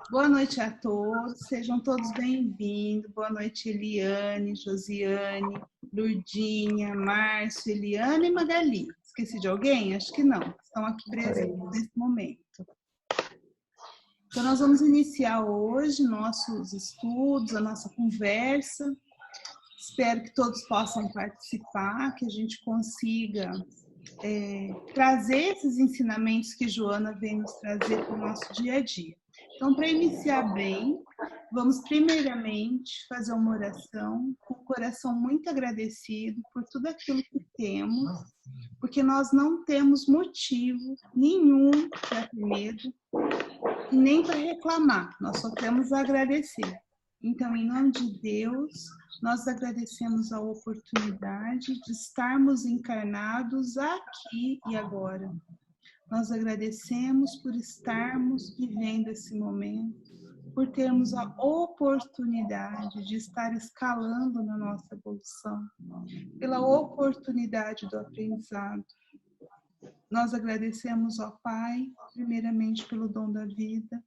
Boa noite a todos, sejam todos bem-vindos. Boa noite, Eliane, Josiane, Lurdinha, Márcio, Eliane e Magali. Esqueci de alguém? Acho que não. Estão aqui presentes nesse momento. Então, nós vamos iniciar hoje nossos estudos, a nossa conversa. Espero que todos possam participar, que a gente consiga trazer esses ensinamentos que Joana vem nos trazer para o nosso dia a dia. Então, para iniciar bem, vamos primeiramente fazer uma oração com o coração muito agradecido por tudo aquilo que temos, porque nós não temos motivo nenhum para ter medo e nem para reclamar, nós só temos a agradecer. Então, em nome de Deus, nós agradecemos a oportunidade de estarmos encarnados aqui e agora. Nós agradecemos por estarmos vivendo esse momento, por termos a oportunidade de estar escalando na nossa evolução, pela oportunidade do aprendizado. Nós agradecemos ao Pai, primeiramente pelo dom da vida.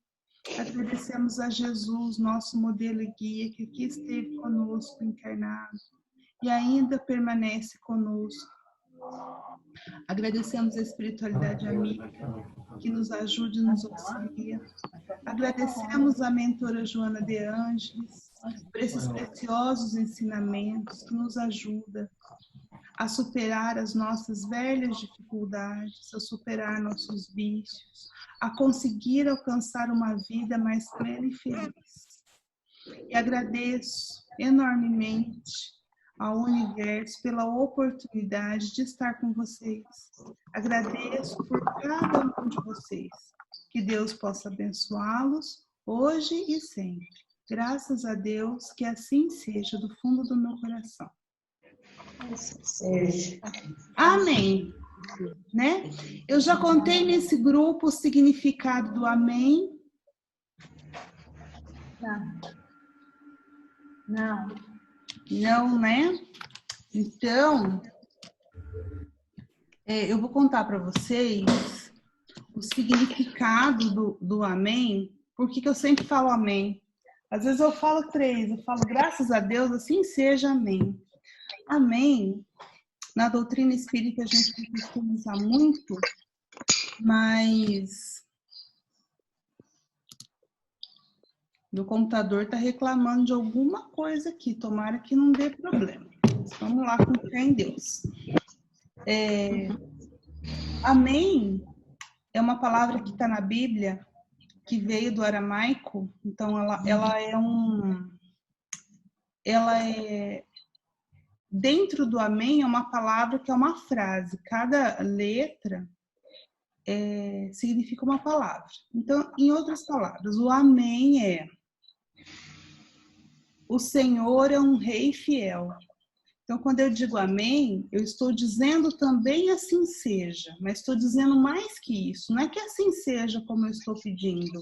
Agradecemos a Jesus, nosso modelo e guia, que aqui esteve conosco encarnado e ainda permanece conosco. Agradecemos a espiritualidade amiga, que nos ajuda e nos auxilia. Agradecemos a mentora Joana de Ângeles por esses preciosos ensinamentos que nos ajudam a superar as nossas velhas dificuldades, a superar nossos vícios, a conseguir alcançar uma vida mais plena e feliz. E agradeço enormemente ao universo pela oportunidade de estar com vocês. Agradeço por cada um de vocês. Que Deus possa abençoá-los hoje e sempre. Graças a Deus, que assim seja do fundo do meu coração. Amém. Né? Eu já contei nesse grupo o significado do amém. Não, né? Então, eu vou contar para vocês o significado do amém. Por que eu sempre falo amém? Às vezes eu falo 3, eu falo graças a Deus, assim seja, amém. Amém. Na doutrina espírita a gente costuma usar muito, mas meu computador está reclamando de alguma coisa aqui, tomara que não dê problema. Vamos lá confiar em Deus. Amém é uma palavra que está na Bíblia, que veio do aramaico, então ela é dentro do amém é uma palavra que é uma frase, cada letra significa uma palavra. Então, em outras palavras, o amém é: o Senhor é um rei fiel. Então, quando eu digo amém, eu estou dizendo também assim seja, mas estou dizendo mais que isso. Não é que assim seja como eu estou pedindo.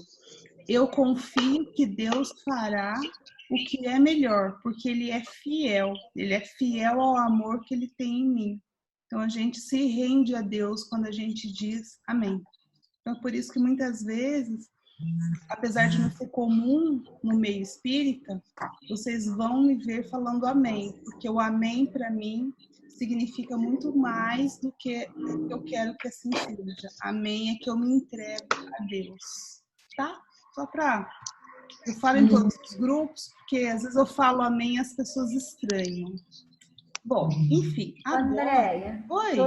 Eu confio que Deus fará o que é melhor, porque Ele é fiel ao amor que Ele tem em mim. Então, a gente se rende a Deus quando a gente diz amém. Então, por isso que muitas vezes, apesar de não ser comum no meio espírita, vocês vão me ver falando amém, porque o amém, para mim, significa muito mais do que eu quero que assim seja. Amém é que eu me entrego a Deus, tá? Só para... Eu falo em todos os grupos, porque às vezes eu falo amém e as pessoas estranham. Bom, enfim. Andréia, oi.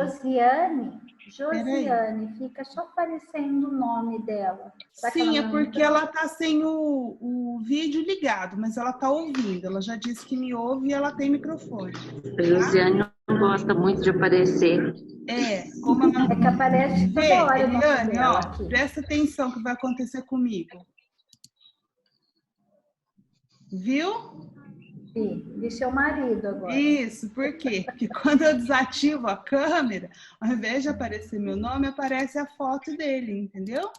Josiane, fica só aparecendo o nome dela. Sim, é porque ela tá sem o vídeo ligado, mas ela tá ouvindo. Ela já disse que me ouve e ela tem microfone. A Josiane não gosta muito de aparecer. Como ela... É que aparece toda hora. Eliane, ó, presta atenção que vai acontecer comigo. Viu? Sim, de seu marido agora. Isso, por quê? Porque quando eu desativo a câmera, ao invés de aparecer meu nome, aparece a foto dele, entendeu?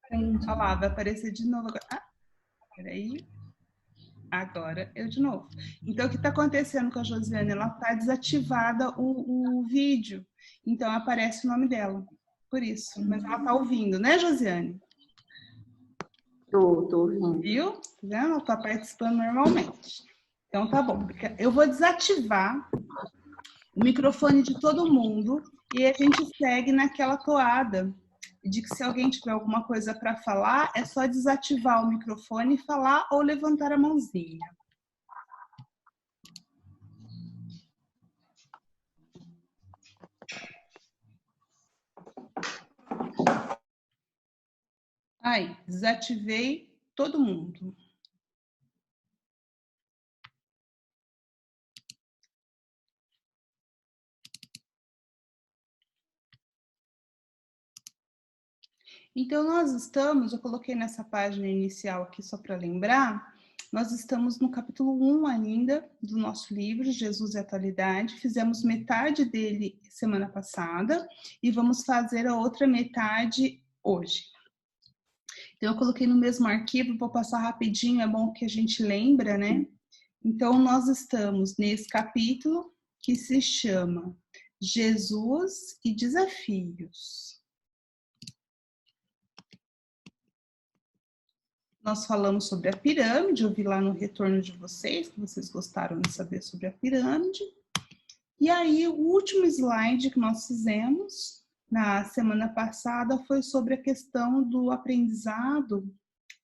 Entendi. Olha lá, vai aparecer de novo agora. Peraí. Agora eu de novo. Então, o que está acontecendo com a Josiane? Ela está desativada o vídeo. Então, aparece o nome dela. Por isso. Mas ela está ouvindo, né, Josiane? Tô ouvindo. Viu? Tá vendo? Ela tá participando normalmente. Então tá bom. Eu vou desativar o microfone de todo mundo e a gente segue naquela toada de que se alguém tiver alguma coisa para falar, é só desativar o microfone e falar ou levantar a mãozinha. Aí, desativei todo mundo. Então, nós estamos, eu coloquei nessa página inicial aqui só para lembrar, nós estamos no capítulo 1 ainda do nosso livro, Jesus e a Atualidade. Fizemos metade dele semana passada e vamos fazer a outra metade hoje. Então, eu coloquei no mesmo arquivo, vou passar rapidinho, é bom que a gente lembra, né? Então, nós estamos nesse capítulo que se chama Jesus e Desafios. Nós falamos sobre a pirâmide, eu vi lá no retorno de vocês, que vocês gostaram de saber sobre a pirâmide. E aí, o último slide que nós fizemos na semana passada foi sobre a questão do aprendizado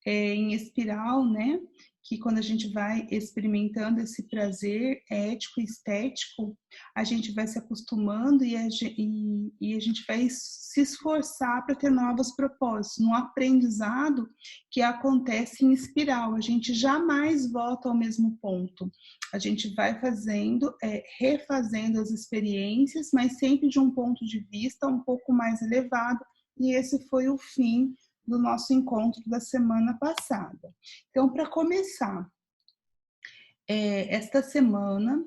em espiral, né? Que quando a gente vai experimentando esse prazer ético e estético, a gente vai se acostumando e a gente vai se esforçar para ter novos propósitos. No aprendizado que acontece em espiral, a gente jamais volta ao mesmo ponto. A gente vai fazendo, refazendo as experiências, mas sempre de um ponto de vista um pouco mais elevado. E esse foi o fim do nosso encontro da semana passada. Então, para começar, esta semana,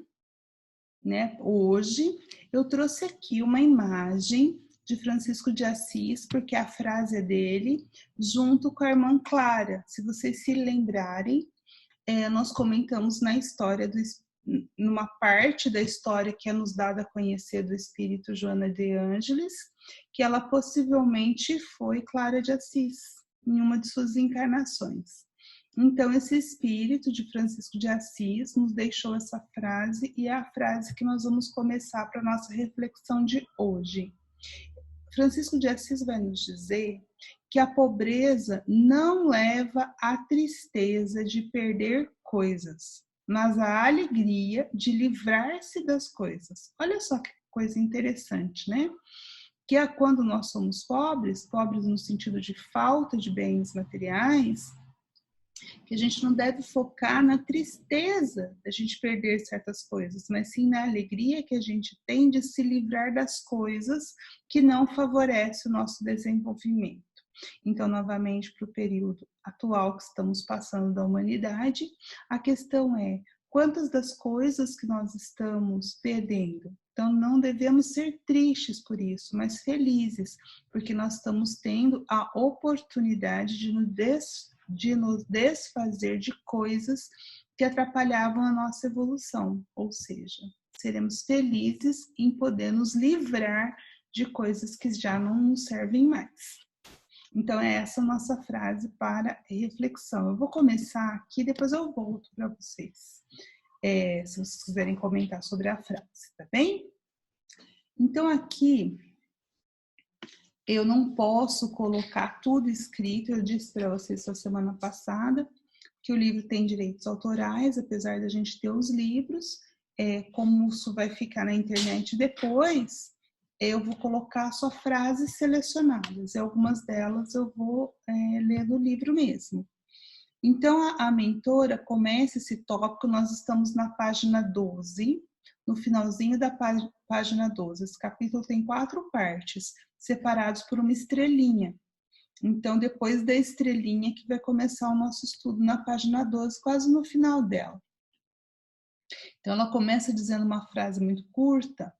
né, hoje, eu trouxe aqui uma imagem de Francisco de Assis, porque a frase é dele, junto com a irmã Clara. Se vocês se lembrarem, nós comentamos na história numa parte da história que é nos dada a conhecer do espírito Joana de Ângeles, que ela possivelmente foi Clara de Assis, em uma de suas encarnações. Então, esse espírito de Francisco de Assis nos deixou essa frase, e é a frase que nós vamos começar para a nossa reflexão de hoje. Francisco de Assis vai nos dizer que a pobreza não leva à tristeza de perder coisas, mas à alegria de livrar-se das coisas. Olha só que coisa interessante, né? Que é quando nós somos pobres, pobres no sentido de falta de bens materiais, que a gente não deve focar na tristeza da gente perder certas coisas, mas sim na alegria que a gente tem de se livrar das coisas que não favorecem o nosso desenvolvimento. Então, novamente, para o período atual que estamos passando da humanidade, a questão é quantas das coisas que nós estamos perdendo. Então, não devemos ser tristes por isso, mas felizes, porque nós estamos tendo a oportunidade de nos desfazer de coisas que atrapalhavam a nossa evolução, ou seja, seremos felizes em poder nos livrar de coisas que já não nos servem mais. Então, é essa a nossa frase para reflexão. Eu vou começar aqui, depois eu volto para vocês, se vocês quiserem comentar sobre a frase, tá bem? Então, aqui, eu não posso colocar tudo escrito, eu disse para vocês essa semana passada que o livro tem direitos autorais, apesar da gente ter os livros, como isso vai ficar na internet depois, eu vou colocar só frases selecionadas, e algumas delas eu vou ler do livro mesmo. Então, a mentora começa esse tópico, nós estamos na página 12, no finalzinho da página 12. Esse capítulo tem 4 partes, separados por uma estrelinha. Então, depois da estrelinha que vai começar o nosso estudo na página 12, quase no final dela. Então, ela começa dizendo uma frase muito curta,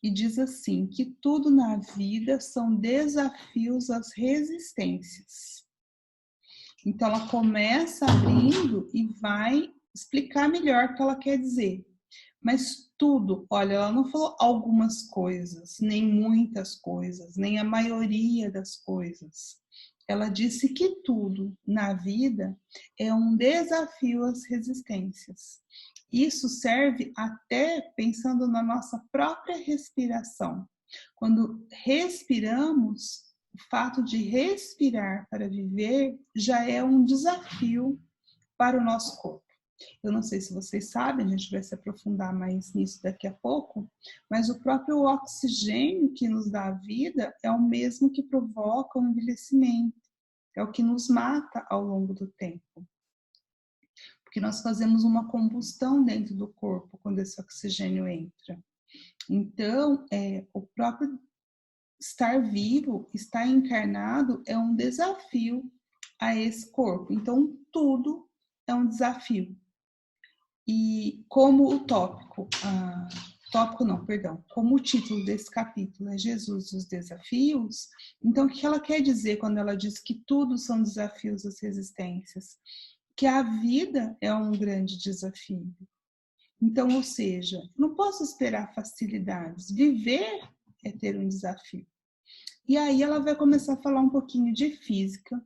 e diz assim, que tudo na vida são desafios às resistências. Então, ela começa abrindo e vai explicar melhor o que ela quer dizer. Mas tudo, olha, ela não falou algumas coisas, nem muitas coisas, nem a maioria das coisas. ela disse que tudo na vida é um desafio às resistências. Isso serve até pensando na nossa própria respiração. Quando respiramos, o fato de respirar para viver já é um desafio para o nosso corpo. Eu não sei se vocês sabem, a gente vai se aprofundar mais nisso daqui a pouco, mas o próprio oxigênio que nos dá a vida é o mesmo que provoca o envelhecimento, é o que nos mata ao longo do tempo. Porque nós fazemos uma combustão dentro do corpo quando esse oxigênio entra. Então, o próprio estar vivo, estar encarnado é um desafio a esse corpo. Então, tudo é um desafio. E como o como o título desse capítulo é Jesus e os desafios, então o que ela quer dizer quando ela diz que tudo são desafios às resistências? Que a vida é um grande desafio. Então, ou seja, não posso esperar facilidades. Viver é ter um desafio. E aí ela vai começar a falar um pouquinho de física.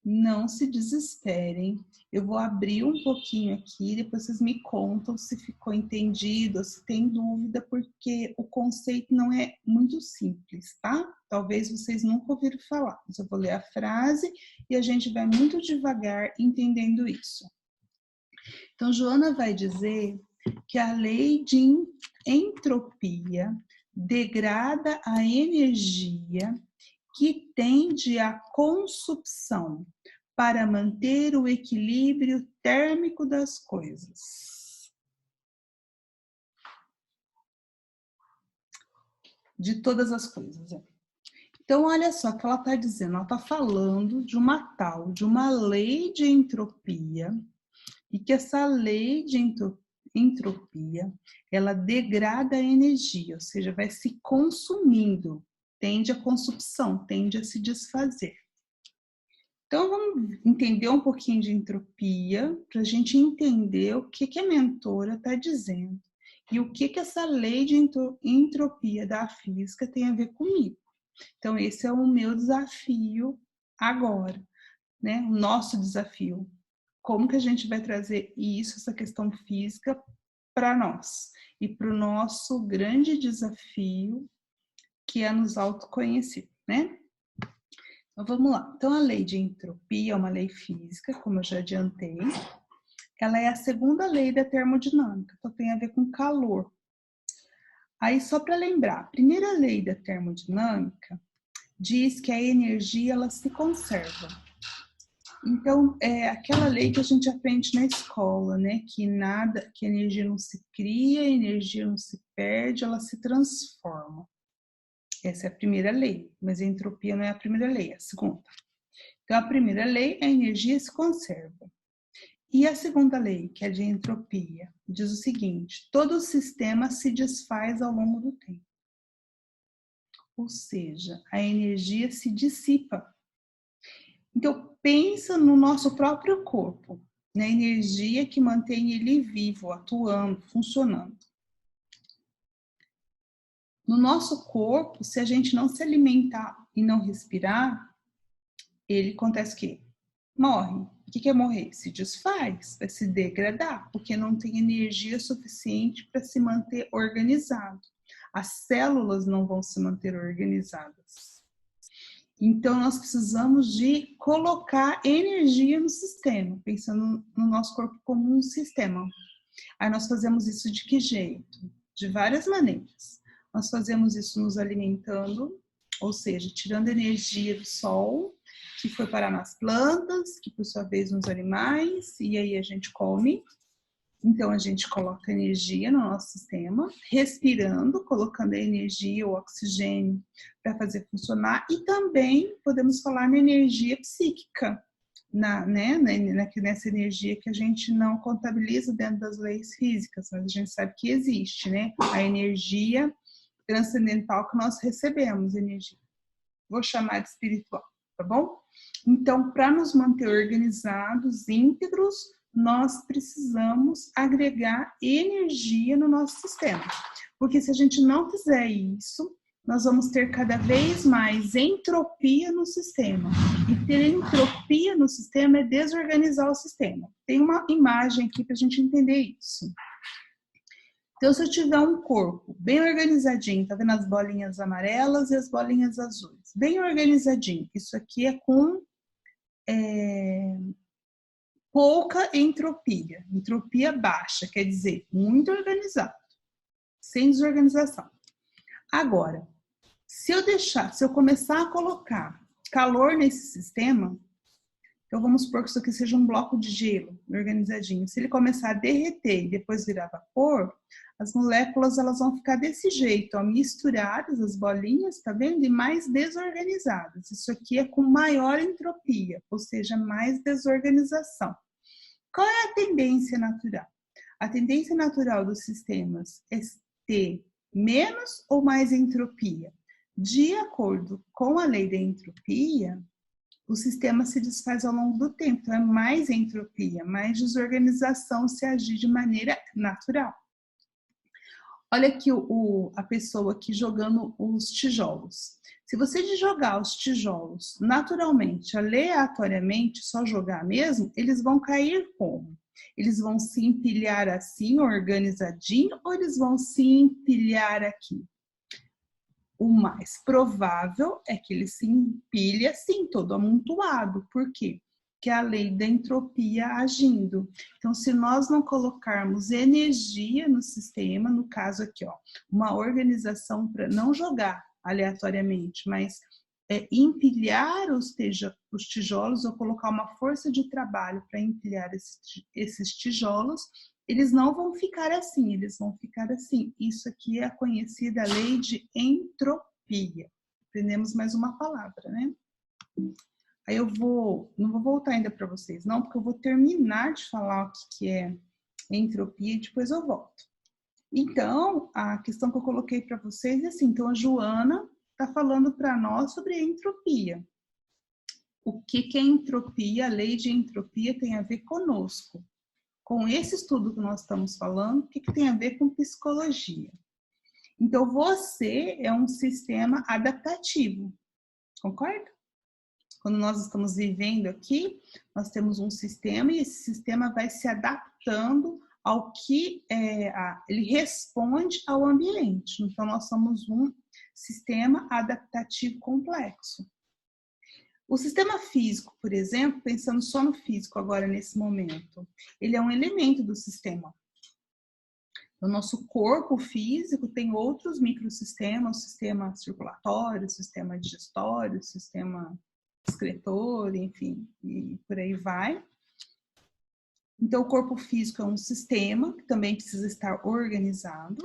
Não se desesperem. Eu vou abrir um pouquinho aqui, depois vocês me contam se ficou entendido, ou se tem dúvida, porque o conceito não é muito simples, tá? Talvez vocês nunca ouviram falar, mas eu vou ler a frase e a gente vai muito devagar entendendo isso. Então, Joana vai dizer que a lei de entropia degrada a energia que tende à consumpção para manter o equilíbrio térmico das coisas. De todas as coisas. Então, olha só o que ela está dizendo. Ela está falando de uma lei de entropia, e que essa lei de entropia, ela degrada a energia, ou seja, vai se consumindo, tende à consumpção, tende a se desfazer. Então, vamos entender um pouquinho de entropia, para a gente entender o que a mentora está dizendo e o que essa lei de entropia da física tem a ver comigo. Então, esse é o meu desafio agora, né? O nosso desafio. Como que a gente vai trazer isso, essa questão física, para nós? E para o nosso grande desafio, que é nos autoconhecer, né? Então, vamos lá. Então, a lei de entropia é uma lei física, como eu já adiantei. Ela é a segunda lei da termodinâmica, então tem a ver com calor. Aí, só para lembrar, a primeira lei da termodinâmica diz que a energia, ela se conserva. Então, é aquela lei que a gente aprende na escola, né? Que a energia não se cria, a energia não se perde, ela se transforma. Essa é a primeira lei, mas a entropia não é a primeira lei, é a segunda. Então, a primeira lei, a energia se conserva. E a segunda lei, que é de entropia, diz o seguinte: todo o sistema se desfaz ao longo do tempo. Ou seja, a energia se dissipa. Então, pensa no nosso próprio corpo, na energia que mantém ele vivo, atuando, funcionando. No nosso corpo, se a gente não se alimentar e não respirar, ele acontece o quê? Morre. O que é morrer? Se desfaz, vai se degradar, porque não tem energia suficiente para se manter organizado. As células não vão se manter organizadas. Então, nós precisamos de colocar energia no sistema, pensando no nosso corpo como um sistema. Aí nós fazemos isso de que jeito? De várias maneiras. Nós fazemos isso nos alimentando, ou seja, tirando energia do sol, que foi parar nas plantas, que por sua vez nos animais, e aí a gente come. Então, a gente coloca energia no nosso sistema, respirando, colocando a energia, o oxigênio, para fazer funcionar. E também podemos falar na energia psíquica, nessa energia que a gente não contabiliza dentro das leis físicas, mas a gente sabe que existe, né? A energia transcendental que nós recebemos, energia. Vou chamar de espiritual, tá bom? Então, para nos manter organizados, íntegros, nós precisamos agregar energia no nosso sistema. Porque se a gente não fizer isso, nós vamos ter cada vez mais entropia no sistema. E ter entropia no sistema é desorganizar o sistema. Tem uma imagem aqui para a gente entender isso. Então, se eu tiver um corpo bem organizadinho, tá vendo as bolinhas amarelas e as bolinhas azuis? Bem organizadinho. Isso aqui é com pouca entropia. Entropia baixa, quer dizer, muito organizado. Sem desorganização. Agora, se eu começar a colocar calor nesse sistema, então vamos supor que isso aqui seja um bloco de gelo organizadinho. Se ele começar a derreter e depois virar vapor, as moléculas elas vão ficar desse jeito, ó, misturadas, as bolinhas, tá vendo? E mais desorganizadas. Isso aqui é com maior entropia, ou seja, mais desorganização. Qual é a tendência natural? A tendência natural dos sistemas é ter menos ou mais entropia? De acordo com a lei da entropia, o sistema se desfaz ao longo do tempo. Então, é mais entropia, mais desorganização se agir de maneira natural. Olha aqui a pessoa aqui jogando os tijolos. Se você jogar os tijolos naturalmente, aleatoriamente, só jogar mesmo, eles vão cair como? Eles vão se empilhar assim, organizadinho, ou eles vão se empilhar aqui? O mais provável é que ele se empilhe assim, todo amontoado. Por quê? Que é a lei da entropia agindo. Então, se nós não colocarmos energia no sistema, no caso aqui, ó, uma organização para não jogar aleatoriamente, mas empilhar os tijolos ou colocar uma força de trabalho para empilhar esses tijolos, eles não vão ficar assim, eles vão ficar assim. Isso aqui é a conhecida lei de entropia. Aprendemos mais uma palavra, né? Aí não vou voltar ainda para vocês, não, porque eu vou terminar de falar o que é entropia e depois eu volto. Então, a questão que eu coloquei para vocês é assim, então a Joana está falando para nós sobre entropia. O que é entropia? A lei de entropia tem a ver conosco. Com esse estudo que nós estamos falando, o que tem a ver com psicologia? Então, você é um sistema adaptativo, concorda? Quando nós estamos vivendo aqui, nós temos um sistema e esse sistema vai se adaptando ao que ele responde ao ambiente. Então, nós somos um sistema adaptativo complexo. O sistema físico, por exemplo, pensando só no físico agora nesse momento, ele é um elemento do sistema. O nosso corpo físico tem outros microsistemas, o sistema circulatório, o sistema digestório, o sistema excretor, enfim, e por aí vai. Então, o corpo físico é um sistema que também precisa estar organizado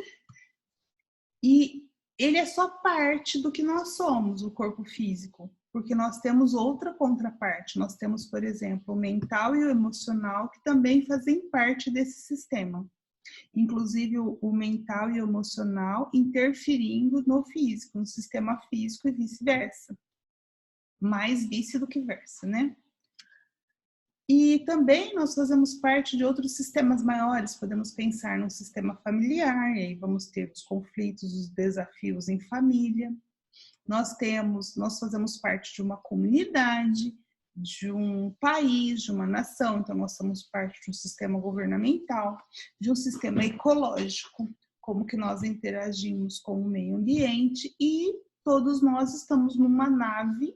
e ele é só parte do que nós somos, o corpo físico. Porque nós temos outra contraparte. Nós temos, por exemplo, o mental e o emocional que também fazem parte desse sistema. Inclusive o mental e o emocional interferindo no físico, no sistema físico e vice-versa. Mais vice do que versa, né? E também nós fazemos parte de outros sistemas maiores. Podemos pensar no sistema familiar, e aí vamos ter os conflitos, os desafios em família. Nós fazemos parte de uma comunidade, de um país, de uma nação, então nós somos parte de um sistema governamental, de um sistema ecológico, como que nós interagimos com o meio ambiente e todos nós estamos numa nave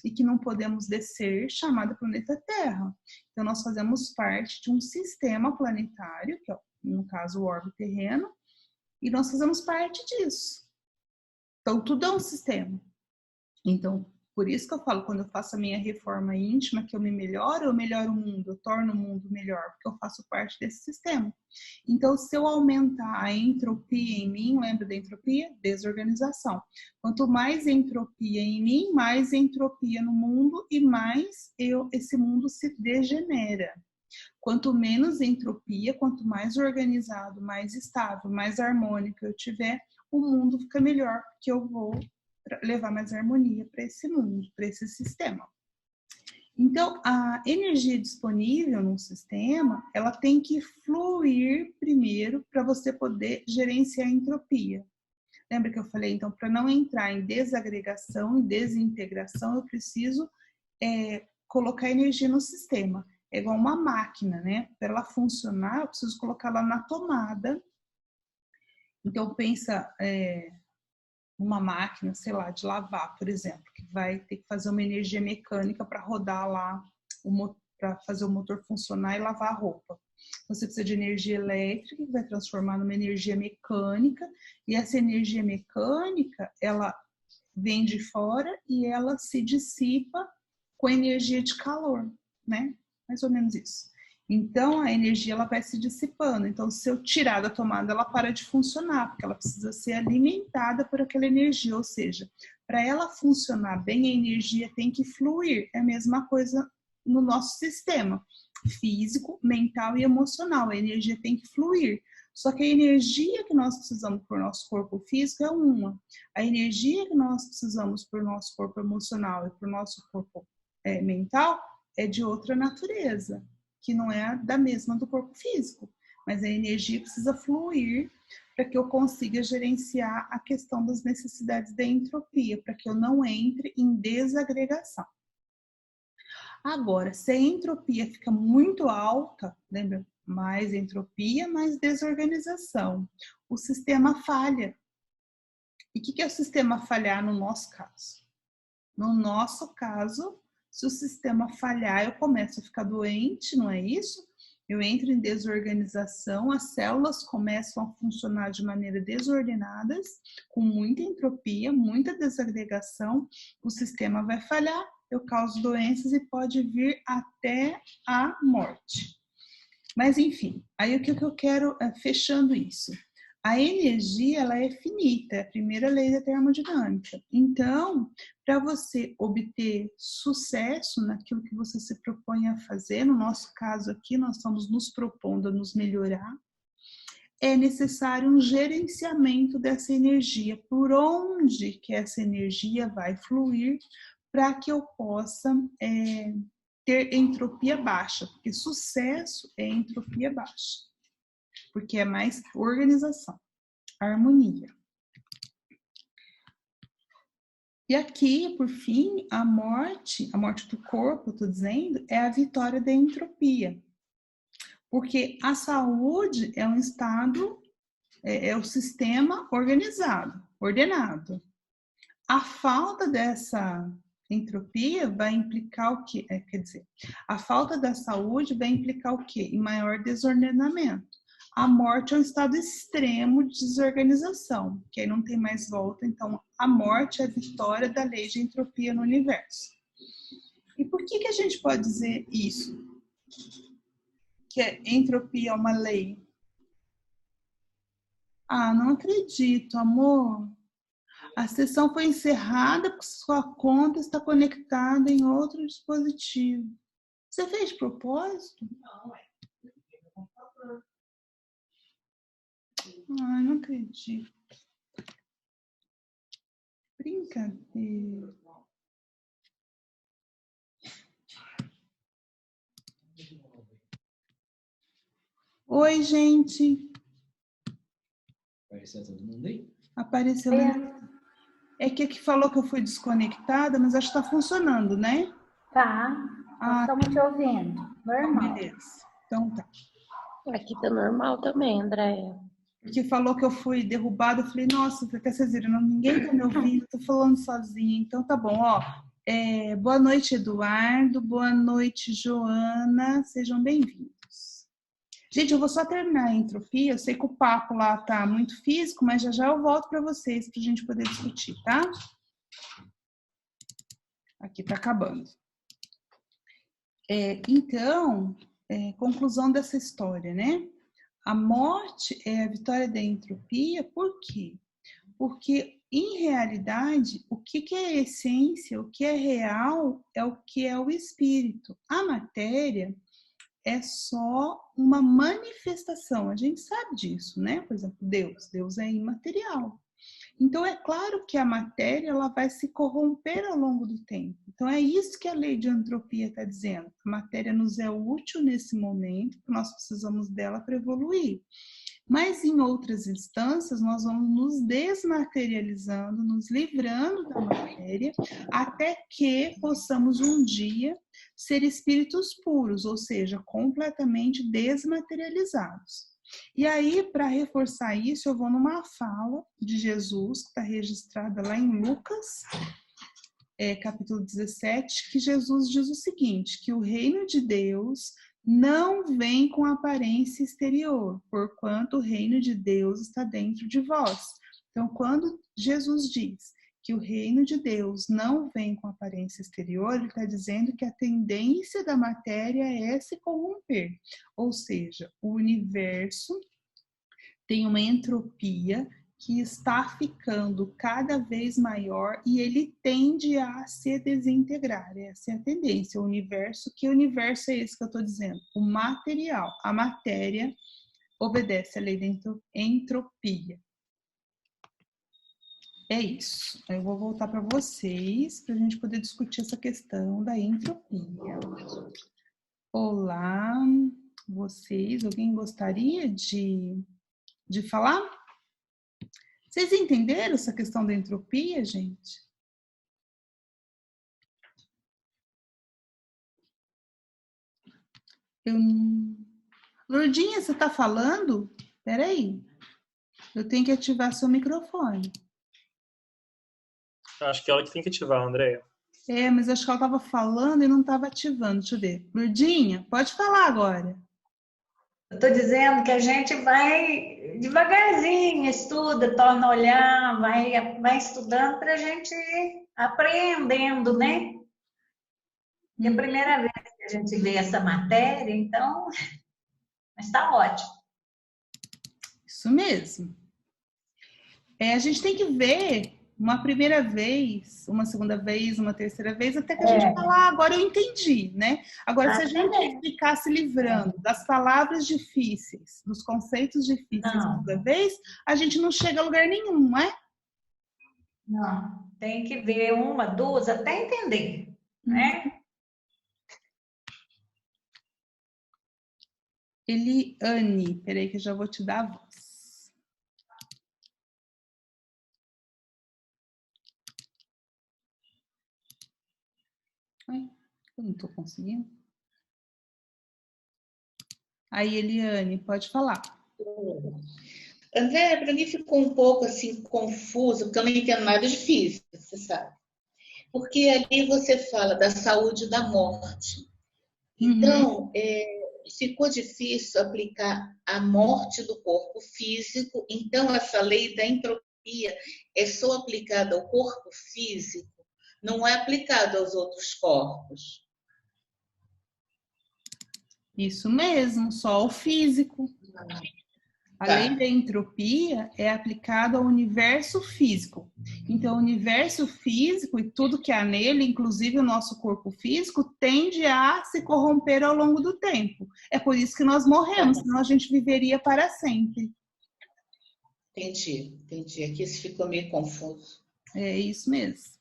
e que não podemos descer, chamada planeta Terra. Então nós fazemos parte de um sistema planetário, que é, no caso, o orbe terreno, e nós fazemos parte disso. Então, tudo é um sistema. Então, por isso que eu falo, quando eu faço a minha reforma íntima, que eu me melhoro, eu melhoro o mundo, eu torno o mundo melhor, porque eu faço parte desse sistema. Então, se eu aumentar a entropia em mim, lembra da entropia? Desorganização. Quanto mais entropia em mim, mais entropia no mundo e mais esse mundo se degenera. Quanto menos entropia, quanto mais organizado, mais estável, mais harmônico eu tiver, o mundo fica melhor, porque eu vou levar mais harmonia para esse mundo, para esse sistema. Então, a energia disponível num sistema, ela tem que fluir primeiro para você poder gerenciar a entropia. Lembra que eu falei? Então, para não entrar em desagregação e desintegração, eu preciso colocar energia no sistema. É igual uma máquina, né? Para ela funcionar, eu preciso colocar ela na tomada. Então, pensa uma máquina, sei lá, de lavar, por exemplo, que vai ter que fazer uma energia mecânica para rodar lá, para fazer o motor funcionar e lavar a roupa. Você precisa de energia elétrica, que vai transformar numa energia mecânica, e essa energia mecânica, ela vem de fora e ela se dissipa com energia de calor, né? Mais ou menos isso. Então, a energia ela vai se dissipando. Então, se eu tirar da tomada, ela para de funcionar, porque ela precisa ser alimentada por aquela energia. Ou seja, para ela funcionar bem, a energia tem que fluir. É a mesma coisa no nosso sistema físico, mental e emocional. A energia tem que fluir. Só que a energia que nós precisamos para o nosso corpo físico é uma. A energia que nós precisamos para o nosso corpo emocional e para o nosso corpo mental é de outra natureza, que não é da mesma do corpo físico. Mas a energia precisa fluir para que eu consiga gerenciar a questão das necessidades da entropia, para que eu não entre em desagregação. Agora, se a entropia fica muito alta, lembra? Mais entropia, mais desorganização. O sistema falha. E o que é o sistema falhar no nosso caso? No nosso caso, se o sistema falhar, eu começo a ficar doente, não é isso? Eu entro em desorganização, as células começam a funcionar de maneira desordenadas, com muita entropia, muita desagregação, o sistema vai falhar, eu causo doenças e pode vir até a morte. Mas enfim, aí o que eu quero, fechando isso, a energia ela é finita, é a primeira lei da termodinâmica. Então, para você obter sucesso naquilo que você se propõe a fazer, no nosso caso aqui, nós estamos nos propondo a nos melhorar, é necessário um gerenciamento dessa energia, por onde que essa energia vai fluir, para que eu possa ter entropia baixa, porque sucesso é entropia baixa, porque é mais organização, harmonia. E aqui, por fim, a morte do corpo, eu estou dizendo, é a vitória da entropia, porque a saúde é um estado, é o sistema organizado, ordenado. A falta dessa entropia vai implicar o quê? Quer dizer, a falta da saúde vai implicar o quê? Em maior desordenamento. A morte é um estado extremo de desorganização, que aí não tem mais volta. Então, a morte é a vitória da lei de entropia no universo. E por que a gente pode dizer isso? Que a entropia é uma lei? Ah, não acredito, amor. A sessão foi encerrada porque sua conta está conectada em outro dispositivo. Você fez de propósito? Não, Ai, não acredito. Brincadeira. Oi, gente. Apareceu todo mundo aí? Apareceu. É que aqui falou que eu fui desconectada, mas acho que está funcionando, né? Tá. Nós estamos te ouvindo. Normal. Beleza. Então tá. Aqui tá normal também, Andréia. Porque falou que eu fui derrubada, eu falei, nossa, até vocês viram, ninguém tá me ouvindo, tô falando sozinha. Então tá bom, ó. Boa noite, Eduardo. Boa noite, Joana. Sejam bem-vindos. Gente, eu vou só terminar a entropia. Eu sei que o papo lá tá muito físico, mas já eu volto para vocês pra gente poder discutir, tá? Aqui tá acabando. Então, conclusão dessa história, né? A morte é a vitória da entropia, por quê? Porque, em realidade, o que é a essência, o que é real, é o que é o espírito. A matéria é só uma manifestação, a gente sabe disso, né? Por exemplo, Deus é imaterial. Então, é claro que a matéria ela vai se corromper ao longo do tempo. Então, é isso que a lei de entropia está dizendo. A matéria nos é útil nesse momento, nós precisamos dela para evoluir. Mas em outras instâncias, nós vamos nos desmaterializando, nos livrando da matéria, até que possamos um dia ser espíritos puros, ou seja, completamente desmaterializados. E aí, para reforçar isso, eu vou numa fala de Jesus, que está registrada lá em Lucas, capítulo 17, que Jesus diz o seguinte, que o reino de Deus não vem com aparência exterior, porquanto o reino de Deus está dentro de vós. Então, quando Jesus diz que o reino de Deus não vem com aparência exterior, ele está dizendo que a tendência da matéria é se corromper. Ou seja, o universo tem uma entropia que está ficando cada vez maior e ele tende a se desintegrar. Essa é a tendência. O universo, que universo é esse que eu estou dizendo? O material. A matéria obedece à lei da entropia. É isso. Eu vou voltar para vocês, para a gente poder discutir essa questão da entropia. Olá, vocês. Alguém gostaria de falar? Vocês entenderam essa questão da entropia, gente? Lourdinha, você está falando? Espera aí. Eu tenho que ativar seu microfone. Acho que é ela que tem que ativar, Andréia. Mas acho que ela estava falando e não estava ativando. Deixa eu ver. Lourdinha, pode falar agora. Eu estou dizendo que a gente vai devagarzinho, estuda, torna a olhar, vai estudando para a gente ir aprendendo, né? É a primeira vez que a gente vê essa matéria, então, mas está ótimo. Isso mesmo. A gente tem que ver uma primeira vez, uma segunda vez, uma terceira vez, até que a gente fala, agora eu entendi, né? Agora, se a gente ficar se livrando das palavras difíceis, dos conceitos difíceis toda vez, a gente não chega a lugar nenhum, não é? Não, tem que ver uma, duas, até entender, né? Eliane, peraí que eu já vou te dar a voz. Ai, eu não estou conseguindo. Aí, Eliane, pode falar. André, para mim ficou um pouco assim confuso, porque eu não entendo nada de física, você sabe. Porque ali você fala da saúde e da morte. Então, ficou difícil aplicar a morte do corpo físico. Então, essa lei da entropia é só aplicada ao corpo físico, não é aplicada aos outros corpos. Isso mesmo, só ao físico. A lei da entropia é aplicada ao universo físico. Então, o universo físico e tudo que há nele, inclusive o nosso corpo físico, tende a se corromper ao longo do tempo. É por isso que nós morremos, senão a gente viveria para sempre. Entendi. Aqui isso ficou meio confuso. É isso mesmo.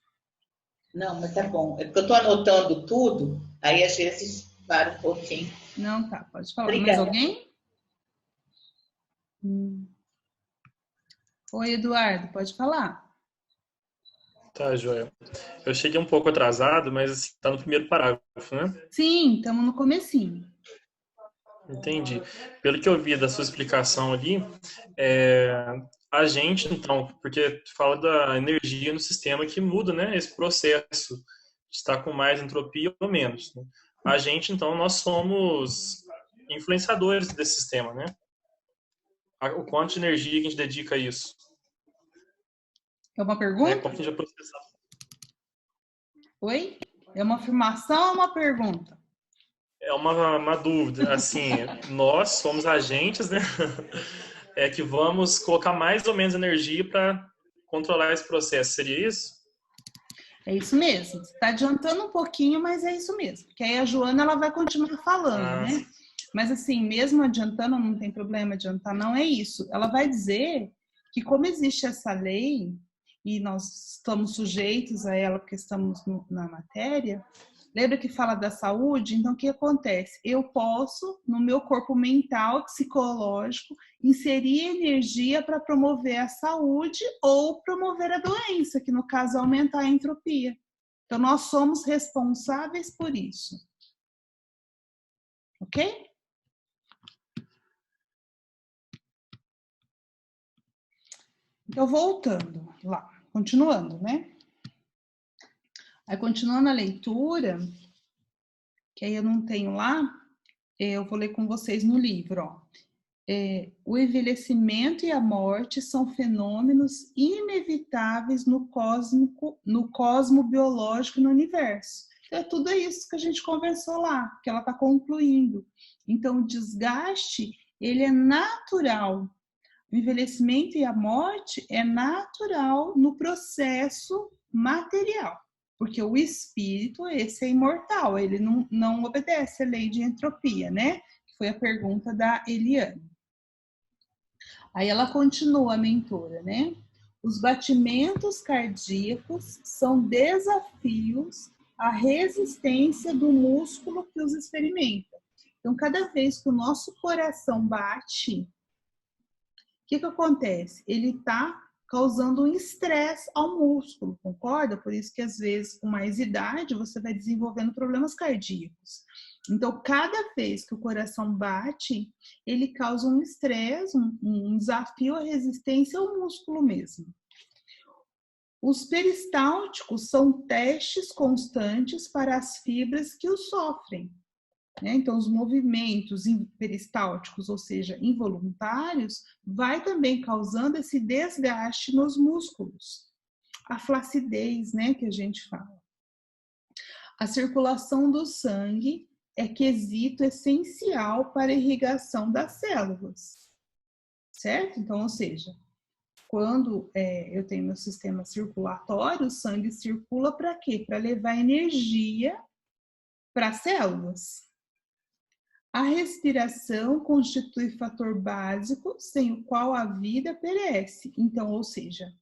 Não, mas tá bom. É porque eu estou anotando tudo, aí às vezes para um pouquinho. Não, tá, pode falar. Obrigada. Mais alguém? Oi, Eduardo, pode falar. Tá, joia. Eu cheguei um pouco atrasado, mas assim, tá no primeiro parágrafo, né? Sim, estamos no comecinho. Entendi. Pelo que eu vi da sua explicação ali, a gente, então, porque fala da energia no sistema que muda, né? Esse processo de estar com mais entropia ou menos, né? A gente, então, nós somos influenciadores desse sistema, né? O quanto de energia que a gente dedica a isso. É uma pergunta? Como que a gente vai processar? Oi? É uma afirmação ou uma pergunta? É uma dúvida. Assim, nós somos agentes, né? Que vamos colocar mais ou menos energia para controlar esse processo. Seria isso? É isso mesmo. Você está adiantando um pouquinho, mas é isso mesmo. Porque aí a Joana ela vai continuar falando, né? Mas assim, mesmo adiantando, não tem problema adiantar, não é isso. Ela vai dizer que como existe essa lei e nós estamos sujeitos a ela porque estamos na matéria, Lembra que fala da saúde? Então, o que acontece? Eu posso, no meu corpo mental, psicológico, inserir energia para promover a saúde ou promover a doença, que no caso é aumentar a entropia. Então, nós somos responsáveis por isso. Ok? Então, voltando lá, continuando, né? Aí, continuando a leitura, que aí eu não tenho lá, eu vou ler com vocês no livro, ó. O envelhecimento e a morte são fenômenos inevitáveis no cosmo biológico e no universo. Então, é tudo isso que a gente conversou lá, que ela está concluindo. Então, o desgaste, ele é natural. O envelhecimento e a morte é natural no processo material, porque o espírito, esse é imortal, ele não obedece à lei de entropia, né? Que foi a pergunta da Eliane. Aí ela continua, a mentora, né? Os batimentos cardíacos são desafios à resistência do músculo que os experimenta. Então, cada vez que o nosso coração bate, o que acontece? Ele está causando um estresse ao músculo, concorda? Por isso que, às vezes, com mais idade, você vai desenvolvendo problemas cardíacos. Então, cada vez que o coração bate, ele causa um estresse, um desafio à resistência ao músculo mesmo. Os peristálticos são testes constantes para as fibras que os sofrem. Então, os movimentos peristálticos, ou seja, involuntários, vai também causando esse desgaste nos músculos. A flacidez, né, que a gente fala. A circulação do sangue é quesito essencial para a irrigação das células, certo? Então, ou seja, quando eu tenho meu sistema circulatório, o sangue circula para quê? Para levar energia para as células. A respiração constitui fator básico sem o qual a vida perece. Então, ou seja,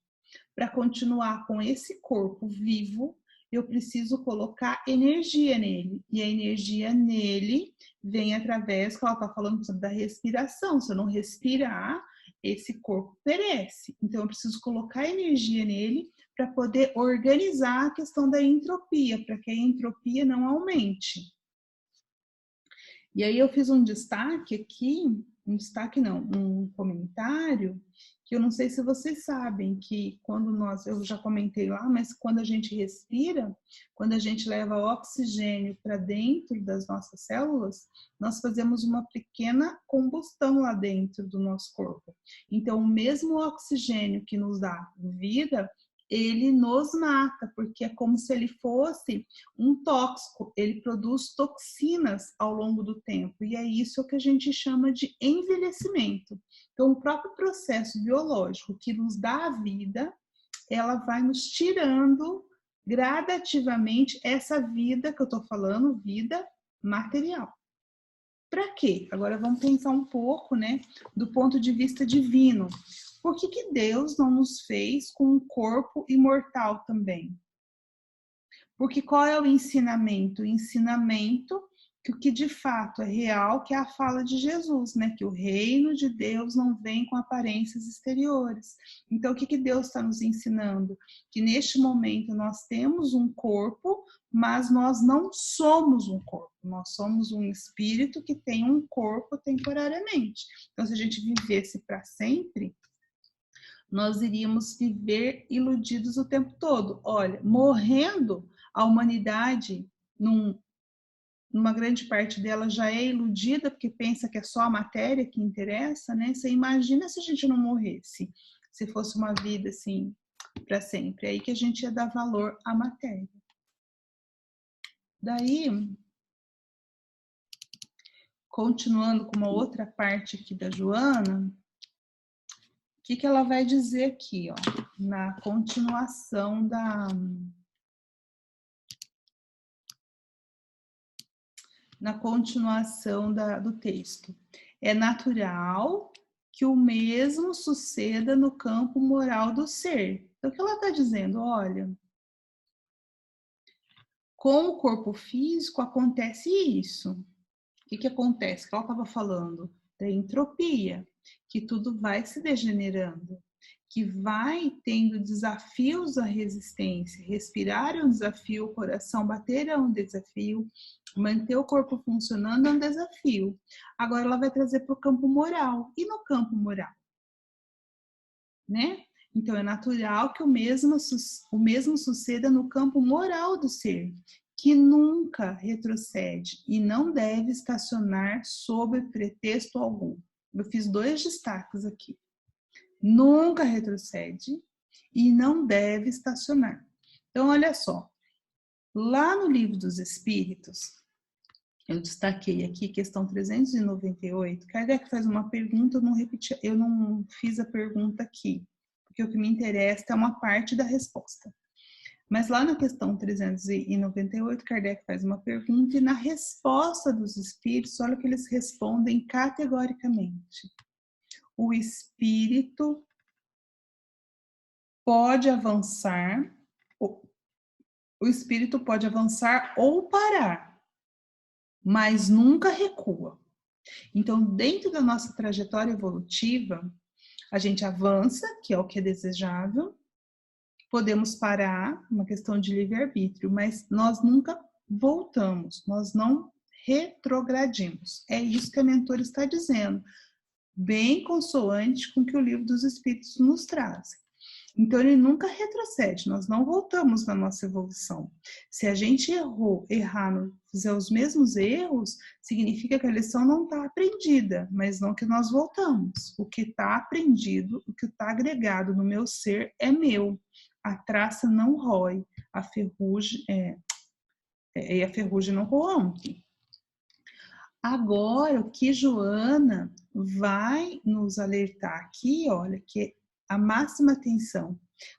para continuar com esse corpo vivo, eu preciso colocar energia nele. E a energia nele vem através, que ela está falando, por exemplo, da respiração. Se eu não respirar, esse corpo perece. Então, eu preciso colocar energia nele para poder organizar a questão da entropia, para que a entropia não aumente. E aí eu fiz um destaque aqui, um comentário, que eu não sei se vocês sabem, que quando eu já comentei lá, mas quando a gente respira, quando a gente leva oxigênio para dentro das nossas células, nós fazemos uma pequena combustão lá dentro do nosso corpo. Então, o mesmo oxigênio que nos dá vida, ele nos mata, porque é como se ele fosse um tóxico, ele produz toxinas ao longo do tempo, e é isso que a gente chama de envelhecimento. Então, o próprio processo biológico que nos dá a vida, ela vai nos tirando gradativamente essa vida que eu estou falando, vida material. Para quê? Agora vamos pensar um pouco, né, do ponto de vista divino. Por que Deus não nos fez com um corpo imortal também? Porque qual é o ensinamento? O ensinamento que o que de fato é real, que é a fala de Jesus, né? Que o reino de Deus não vem com aparências exteriores. Então, o que Deus está nos ensinando? Que neste momento nós temos um corpo, mas nós não somos um corpo. Nós somos um espírito que tem um corpo temporariamente. Então, se a gente vivesse para sempre, nós iríamos viver iludidos o tempo todo. Olha, morrendo, a humanidade, numa grande parte dela, já é iludida, porque pensa que é só a matéria que interessa, né? Você imagina se a gente não morresse, se fosse uma vida assim, para sempre. É aí que a gente ia dar valor à matéria. Daí, continuando com uma outra parte aqui da Joana, o que ela vai dizer aqui, ó, na continuação do texto. É natural que o mesmo suceda no campo moral do ser. Então, o que ela está dizendo? Olha, Com o corpo físico acontece isso. O que acontece? Que ela estava falando da entropia, que tudo vai se degenerando, que vai tendo desafios à resistência. Respirar é um desafio, o coração bater é um desafio, manter o corpo funcionando é um desafio. Agora ela vai trazer para o campo moral. E no campo moral? Né? Então é natural que o mesmo suceda no campo moral do ser, que nunca retrocede e não deve estacionar sob pretexto algum. Eu fiz 2 destaques aqui. Nunca retrocede e não deve estacionar. Então, olha só. Lá no Livro dos Espíritos, eu destaquei aqui, questão 398, Kardec faz uma pergunta, eu não fiz a pergunta aqui, porque o que me interessa é uma parte da resposta. Mas lá na questão 398, Kardec faz uma pergunta e na resposta dos espíritos, olha que eles respondem categoricamente. O espírito pode avançar, o espírito pode avançar ou parar, mas nunca recua. Então, dentro da nossa trajetória evolutiva, a gente avança, que é o que é desejável, podemos parar, uma questão de livre-arbítrio, mas nós nunca voltamos, nós não retrogradimos. É isso que a mentora está dizendo, bem consoante com o que o Livro dos Espíritos nos traz. Então, ele nunca retrocede, nós não voltamos na nossa evolução. Se a gente fizer os mesmos erros, significa que a lição não está aprendida, mas não que nós voltamos. O que está aprendido, o que está agregado no meu ser é meu. A traça não rói, a ferrugem não corrompe. Agora, o que Joana vai nos alertar aqui, olha, que a máxima atenção,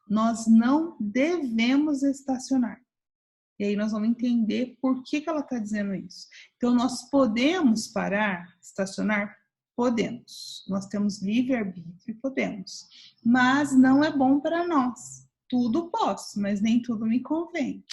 nós não devemos estacionar. E aí nós vamos entender por que ela está dizendo isso. Então, nós podemos parar, estacionar? Podemos. Nós temos livre-arbítrio, podemos. Mas não é bom para nós. Tudo posso, mas nem tudo me convém.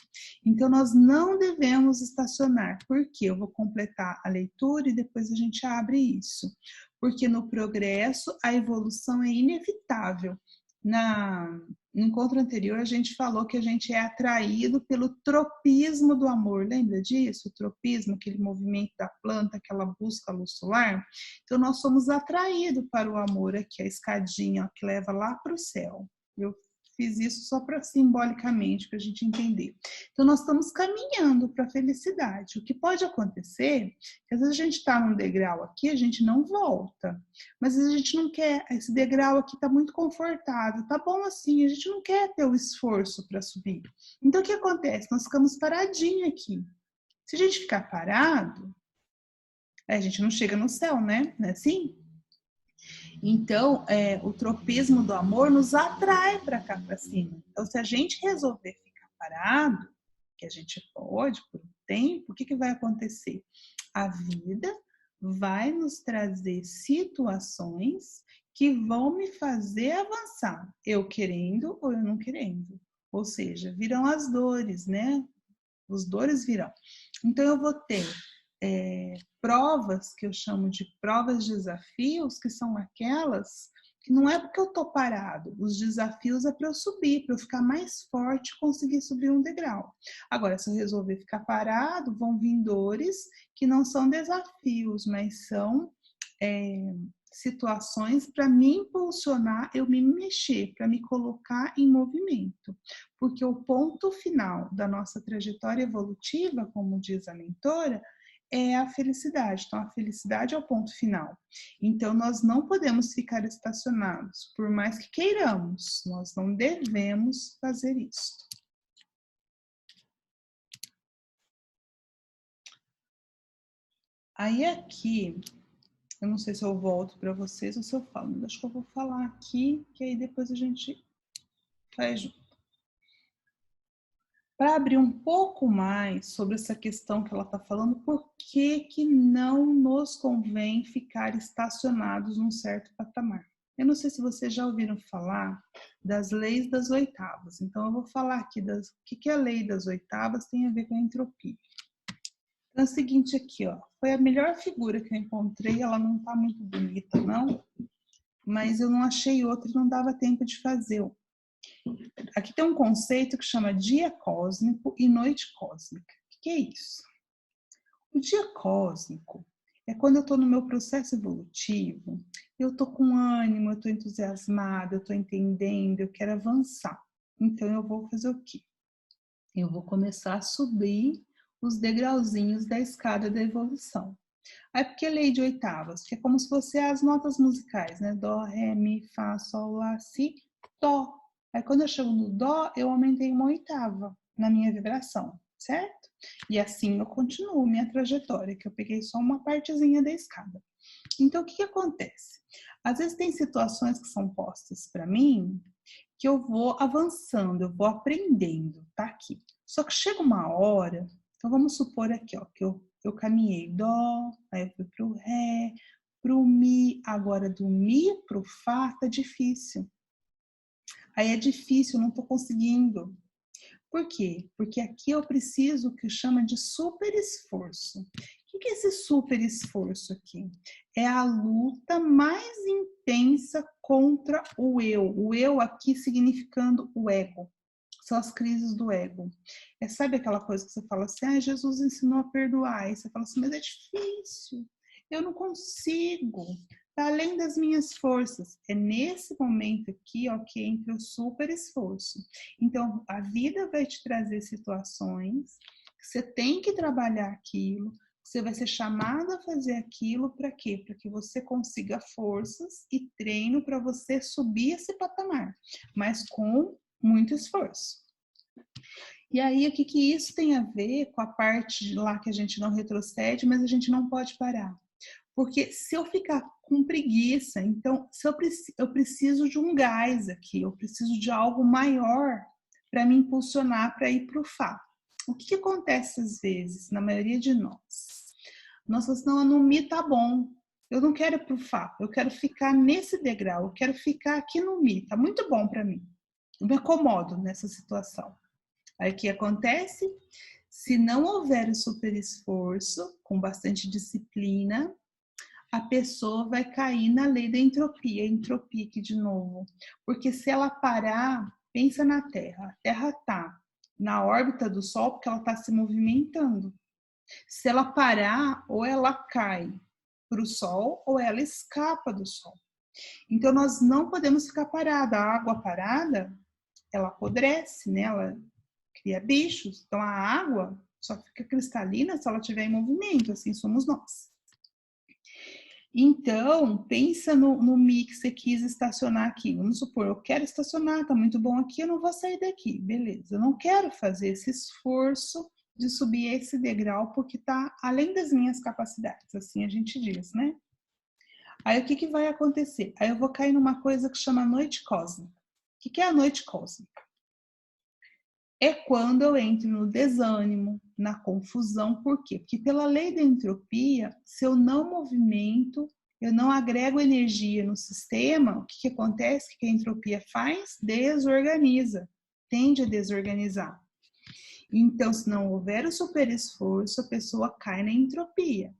Então, nós não devemos estacionar. Por quê? Eu vou completar a leitura e depois a gente abre isso. Porque no progresso, a evolução é inevitável. No encontro anterior, a gente falou que a gente é atraído pelo tropismo do amor. Lembra disso? O tropismo, aquele movimento da planta, aquela busca à luz solar. Então, nós somos atraídos para o amor aqui, a escadinha ó, que leva lá para o céu. Eu fiz isso só para simbolicamente, para a gente entender. Então, nós estamos caminhando para a felicidade. O que pode acontecer é que às vezes a gente está num degrau aqui, a gente não volta. Mas às vezes a gente não quer, esse degrau aqui está muito confortável, tá bom assim, a gente não quer ter o esforço para subir. Então, o que acontece? Nós ficamos paradinhos aqui. Se a gente ficar parado, a gente não chega no céu, né? Não é assim? Então, o tropismo do amor nos atrai para cá, para cima. Então, se a gente resolver ficar parado, que a gente pode por um tempo, o que vai acontecer? A vida vai nos trazer situações que vão me fazer avançar, eu querendo ou eu não querendo. Ou seja, virão as dores, né? Os dores virão. Então, eu vou ter provas que eu chamo de provas de desafios, que são aquelas que não é porque eu estou parado, os desafios é para eu subir, para eu ficar mais forte e conseguir subir um degrau. Agora, se eu resolver ficar parado, vão vir dores que não são desafios, mas são situações para me impulsionar, eu me mexer, para me colocar em movimento. Porque o ponto final da nossa trajetória evolutiva, como diz a mentora, é a felicidade. Então, a felicidade é o ponto final. Então, nós não podemos ficar estacionados, por mais que queiramos. Nós não devemos fazer isso. Aí aqui, eu não sei se eu volto para vocês ou se eu falo, mas acho que eu vou falar aqui, que aí depois a gente faz junto. Para abrir um pouco mais sobre essa questão que ela está falando, por que não nos convém ficar estacionados num certo patamar? Eu não sei se vocês já ouviram falar das leis das oitavas. Então, eu vou falar aqui o que a lei das oitavas tem a ver com a entropia. Então, é o seguinte aqui, ó. Foi a melhor figura que eu encontrei. Ela não tá muito bonita, não. Mas eu não achei outra e não dava tempo de fazer. Aqui tem um conceito que chama dia cósmico e noite cósmica. O que é isso? O dia cósmico é quando eu estou no meu processo evolutivo, eu estou com ânimo, eu estou entusiasmada, eu estou entendendo, eu quero avançar. Então, eu vou fazer o quê? Eu vou começar a subir os degrauzinhos da escada da evolução. Aí, por que lei de oitavas? Que é como se fosse as notas musicais, né? Dó, ré, mi, fá, sol, lá, si, dó. Aí, quando eu chego no dó, eu aumentei uma oitava na minha vibração, certo? E assim eu continuo minha trajetória, que eu peguei só uma partezinha da escada. Então, o que acontece? Às vezes tem situações que são postas para mim que eu vou avançando, eu vou aprendendo, tá aqui. Só que chega uma hora, então vamos supor aqui, ó, que eu caminhei dó, aí eu fui pro ré, pro mi, agora do mi pro fá tá difícil. Aí é difícil, eu não tô conseguindo. Por quê? Porque aqui eu preciso que chama de super esforço. O que é esse super esforço aqui? É a luta mais intensa contra o eu. O eu aqui significando o ego. São as crises do ego. Sabe aquela coisa que você fala assim, Jesus ensinou a perdoar. E você fala assim, mas é difícil. Eu não consigo. Está além das minhas forças. É nesse momento aqui, ó, que entra o super esforço. Então, a vida vai te trazer situações que você tem que trabalhar aquilo, você vai ser chamado a fazer aquilo para quê? Para que você consiga forças e treino para você subir esse patamar, mas com muito esforço. E aí, o que isso tem a ver com a parte lá que a gente não retrocede, mas a gente não pode parar? Porque se eu ficar com preguiça, então se eu preciso de um gás aqui, eu preciso de algo maior para me impulsionar para ir para o Fá. O que acontece às vezes, na maioria de nós? Nós falamos, não, no Mi tá bom, eu não quero ir para o Fá, eu quero ficar nesse degrau, eu quero ficar aqui no Mi, tá muito bom para mim. Eu me acomodo nessa situação. Aí o que acontece? Se não houver o super esforço, com bastante disciplina, a pessoa vai cair na lei da entropia. Entropia aqui de novo. Porque se ela parar, pensa na Terra. A Terra está na órbita do Sol porque ela está se movimentando. Se ela parar, ou ela cai para o Sol, ou ela escapa do Sol. Então, nós não podemos ficar parada. A água parada, ela apodrece, né? Ela cria bichos. Então, a água só fica cristalina se ela estiver em movimento. Assim somos nós. Então, pensa no Mi que você quis estacionar aqui. Vamos supor, eu quero estacionar, tá muito bom aqui, eu não vou sair daqui. Beleza, eu não quero fazer esse esforço de subir esse degrau porque tá além das minhas capacidades, assim a gente diz, né? Aí o que vai acontecer? Aí eu vou cair numa coisa que chama noite cósmica. O que é a noite cósmica? É quando eu entro no desânimo, na confusão. Por quê? Porque pela lei da entropia, se eu não movimento, eu não agrego energia no sistema, o que acontece? O que a entropia faz? Desorganiza, tende a desorganizar. Então, se não houver o super esforço, a pessoa cai na entropia.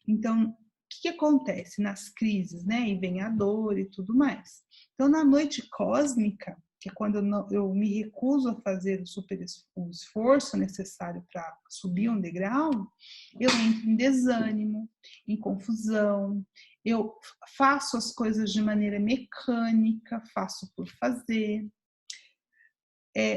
Então, o que acontece nas crises, né? E vem a dor e tudo mais. Então, na noite cósmica, que é quando eu me recuso a fazer o esforço necessário para subir um degrau, eu entro em desânimo, em confusão, eu faço as coisas de maneira mecânica, faço por fazer,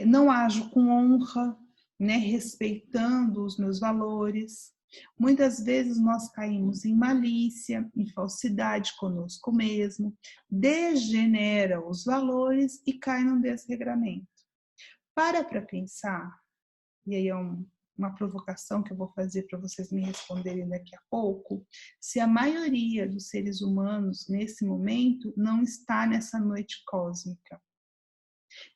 não ajo com honra, né, respeitando os meus valores. Muitas vezes nós caímos em malícia, em falsidade conosco mesmo, degenera os valores e cai num desregramento. Para pensar, e aí é uma provocação que eu vou fazer para vocês me responderem daqui a pouco, se a maioria dos seres humanos nesse momento não está nessa noite cósmica.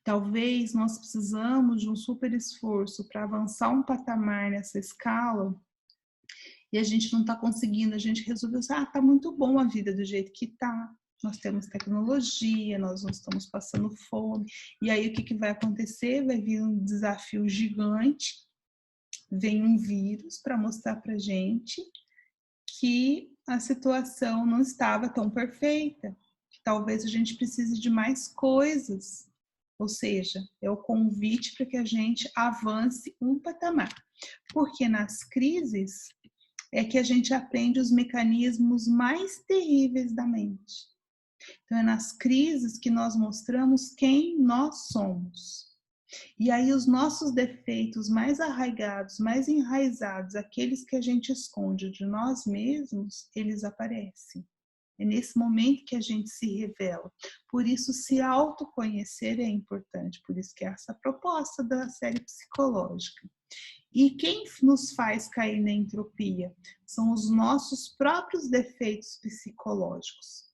Talvez nós precisamos de um super esforço para avançar um patamar nessa escala e a gente não está conseguindo, a gente resolveu, tá muito bom a vida do jeito que tá, Nós temos tecnologia, nós não estamos passando fome. E aí o que vai acontecer? Vai vir um desafio gigante, vem um vírus para mostrar para gente que a situação não estava tão perfeita, que talvez a gente precise de mais coisas. Ou seja, é o convite para que a gente avance um patamar. Porque nas crises é que a gente aprende os mecanismos mais terríveis da mente. Então, é nas crises que nós mostramos quem nós somos. E aí, os nossos defeitos mais arraigados, mais enraizados, aqueles que a gente esconde de nós mesmos, eles aparecem. É nesse momento que a gente se revela. Por isso, se autoconhecer é importante. Por isso que é essa proposta da série psicológica. E quem nos faz cair na entropia? São os nossos próprios defeitos psicológicos.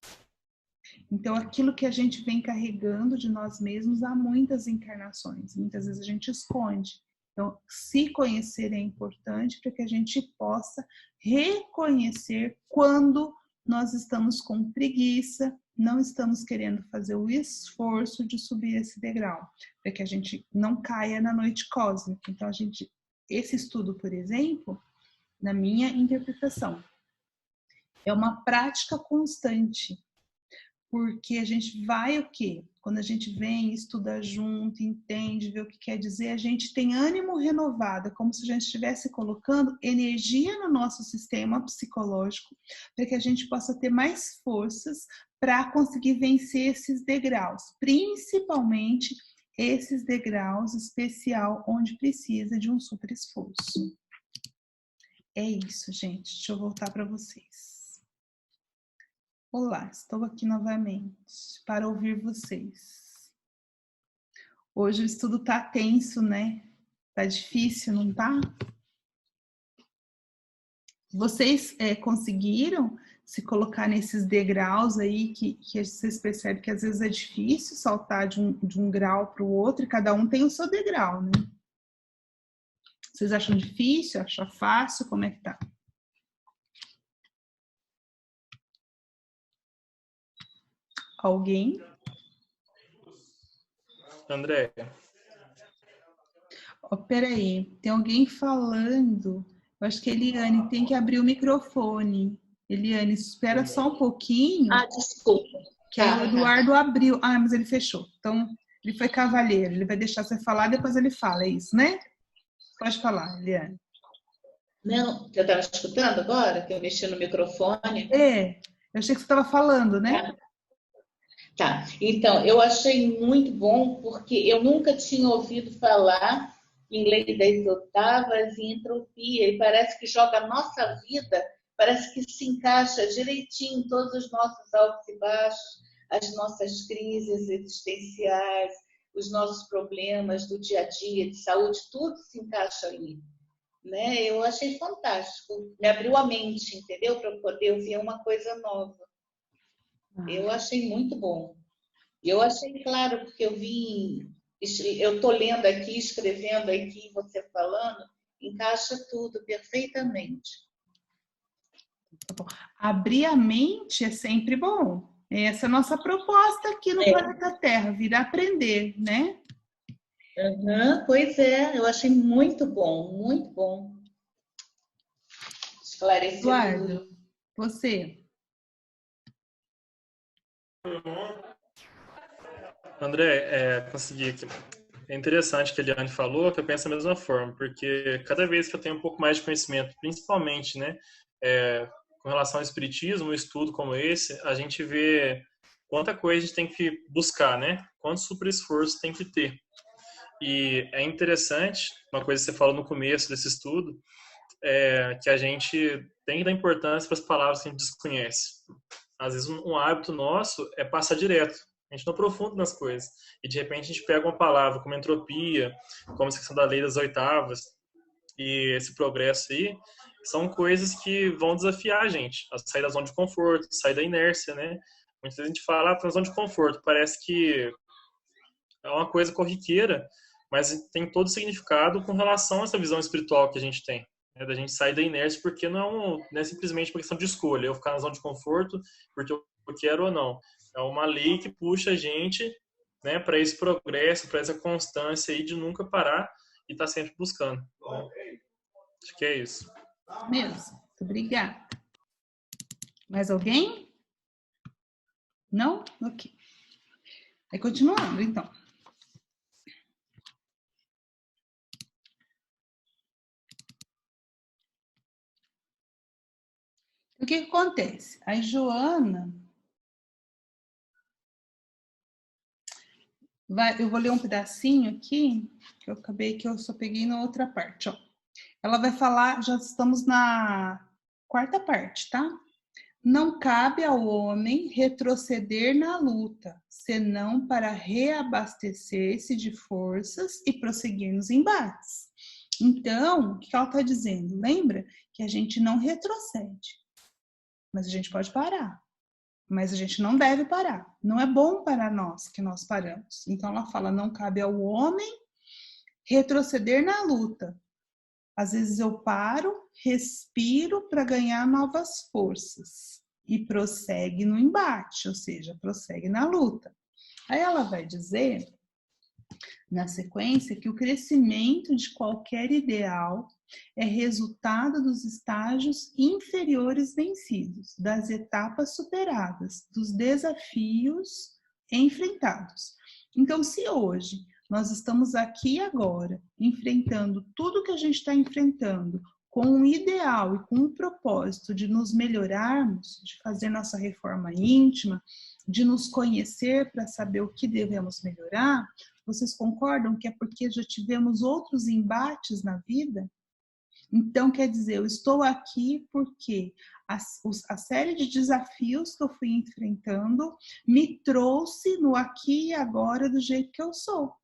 Então, aquilo que a gente vem carregando de nós mesmos há muitas encarnações. Muitas vezes a gente esconde. Então, se conhecer é importante para que a gente possa reconhecer quando nós estamos com preguiça, não estamos querendo fazer o esforço de subir esse degrau, para que a gente não caia na noite cósmica. Então, esse estudo, por exemplo, na minha interpretação, é uma prática constante. Porque a gente vai o quê? Quando a gente vem, estuda junto, entende, vê o que quer dizer, a gente tem ânimo renovado, é como se a gente estivesse colocando energia no nosso sistema psicológico, para que a gente possa ter mais forças para conseguir vencer esses degraus, principalmente esses degraus especial onde precisa de um super esforço. É isso, gente. Deixa eu voltar para vocês. Olá, estou aqui novamente para ouvir vocês. Hoje o estudo tá tenso, né? Tá difícil, não tá? Vocês conseguiram se colocar nesses degraus aí que vocês percebem que às vezes é difícil saltar de um grau para o outro e cada um tem o seu degrau, né? Vocês acham difícil? Acham fácil? Como é que tá? Alguém? André. Oh, peraí, tem alguém falando. Eu acho que a Eliane tem que abrir o microfone. Eliane, espera só um pouquinho. Ah, desculpa. Que o Eduardo abriu. Ah, mas ele fechou. Então, ele foi cavalheiro. Ele vai deixar você falar, depois ele fala. É isso, né? Pode falar, Eliane. Não, eu estava escutando agora, que eu mexi no microfone. Eu achei que você estava falando, né? Tá, então, eu achei muito bom, porque eu nunca tinha ouvido falar em lei das oitavas e entropia, e parece que joga a nossa vida, parece que se encaixa direitinho em todos os nossos altos e baixos, as nossas crises existenciais, os nossos problemas do dia a dia, de saúde, tudo se encaixa ali. Né? Eu achei fantástico, me abriu a mente, entendeu? Para poder ouvir uma coisa nova. Eu achei muito bom. E eu achei claro, porque eu estou lendo aqui, escrevendo aqui, você falando, encaixa tudo perfeitamente. Tá bom. Abrir a mente é sempre bom. Essa é a nossa proposta aqui no planeta Terra, vir aprender, né? Pois é, eu achei muito bom, muito bom. Esclareceu. Eduardo, você. André, consegui aqui. É interessante que a Eliane falou, que eu penso da mesma forma, porque cada vez que eu tenho um pouco mais de conhecimento, principalmente, né, com relação ao espiritismo, um estudo como esse, a gente vê quanta coisa a gente tem que buscar, né? Quanto super esforço tem que ter. E é interessante, uma coisa que você falou no começo desse estudo, que a gente tem que dar importância para as palavras que a gente desconhece. Às vezes um hábito nosso é passar direto. A gente não aprofunda nas coisas. E de repente a gente pega uma palavra como entropia, como a questão da lei das oitavas, e esse progresso aí, são coisas que vão desafiar a gente a sair da zona de conforto, sair da inércia, né? Muitas vezes a gente fala, tá na zona de conforto, parece que é uma coisa corriqueira, mas tem todo o significado com relação a essa visão espiritual que a gente tem, da gente sair da inércia, porque não é simplesmente uma questão de escolha, eu ficar na zona de conforto porque eu eu quero ou não. É uma lei que puxa a gente, né, para esse progresso, para essa constância aí de nunca parar e estar sempre buscando. Né? Acho que é isso. Mesmo. Muito obrigada. Mais alguém? Não? Ok. Aí continuando, então. O que acontece? A Joana eu vou ler um pedacinho aqui, que eu só peguei na outra parte, ó. Ela vai falar, já estamos na quarta parte, tá? Não cabe ao homem retroceder na luta, senão para reabastecer-se de forças e prosseguir nos embates. Então, o que ela está dizendo? Lembra que a gente não retrocede, mas a gente pode parar. Mas a gente não deve parar. Não é bom para nós que nós paramos. Então ela fala, não cabe ao homem retroceder na luta. Às vezes eu paro, respiro para ganhar novas forças e prossegue no embate, ou seja, prossegue na luta. Aí ela vai dizer, na sequência, que o crescimento de qualquer ideal é resultado dos estágios inferiores vencidos, das etapas superadas, dos desafios enfrentados. Então, se hoje nós estamos aqui agora, enfrentando tudo que a gente está enfrentando, com um ideal e com um propósito de nos melhorarmos, de fazer nossa reforma íntima, de nos conhecer para saber o que devemos melhorar, vocês concordam que é porque já tivemos outros embates na vida? Então, quer dizer, eu estou aqui porque a série de desafios que eu fui enfrentando me trouxe no aqui e agora do jeito que eu sou.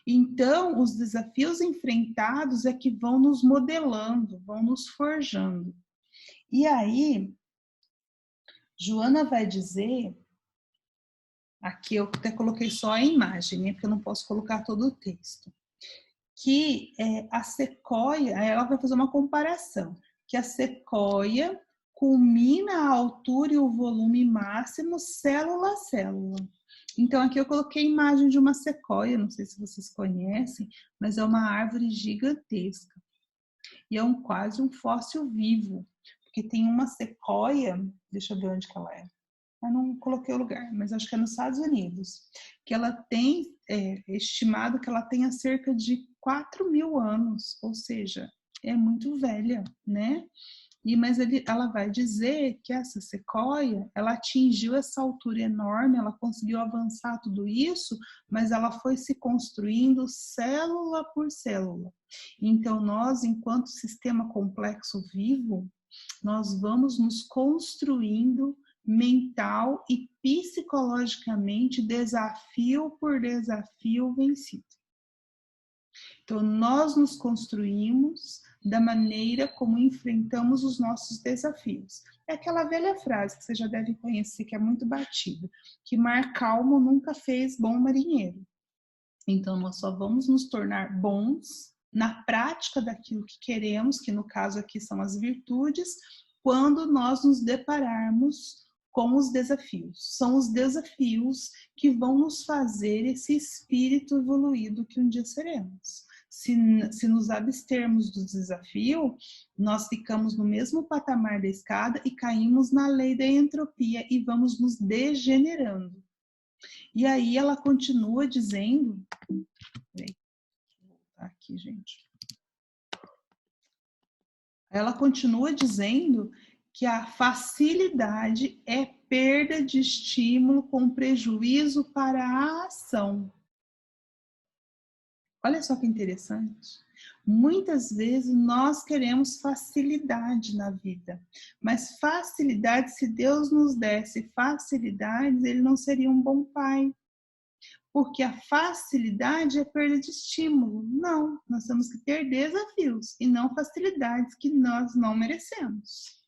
Então, os desafios enfrentados é que vão nos modelando, vão nos forjando. E aí, Joana vai dizer, aqui eu até coloquei só a imagem, né, porque eu não posso colocar todo o texto, que a sequoia, ela vai fazer uma comparação, que a sequoia culmina a altura e o volume máximo célula a célula. Então, aqui eu coloquei a imagem de uma sequoia, não sei se vocês conhecem, mas é uma árvore gigantesca. E é quase um fóssil vivo, porque tem uma sequoia, deixa eu ver onde que ela é. Eu não coloquei o lugar, mas acho que é nos Estados Unidos, que ela tem, estimado que ela tenha cerca de 4.000 anos, ou seja, é muito velha, né? Mas ela vai dizer que essa sequoia, ela atingiu essa altura enorme, ela conseguiu avançar tudo isso, mas ela foi se construindo célula por célula. Então, nós, enquanto sistema complexo vivo, nós vamos nos construindo mental e psicologicamente, desafio por desafio vencido. Então, nós nos construímos da maneira como enfrentamos os nossos desafios. É aquela velha frase que você já deve conhecer, que é muito batida, que mar calmo nunca fez bom marinheiro. Então, nós só vamos nos tornar bons na prática daquilo que queremos, que no caso aqui são as virtudes, quando nós nos depararmos com os desafios. São os desafios que vão nos fazer esse espírito evoluído que um dia seremos. Se nos abstermos do desafio, nós ficamos no mesmo patamar da escada e caímos na lei da entropia e vamos nos degenerando. E aí ela continua dizendo... Peraí, vou voltar aqui, gente. Ela continua dizendo que a facilidade é perda de estímulo com prejuízo para a ação. Olha só que interessante. Muitas vezes nós queremos facilidade na vida, mas facilidade, se Deus nos desse facilidades, Ele não seria um bom pai. Porque a facilidade é perda de estímulo. Não, nós temos que ter desafios e não facilidades que nós não merecemos.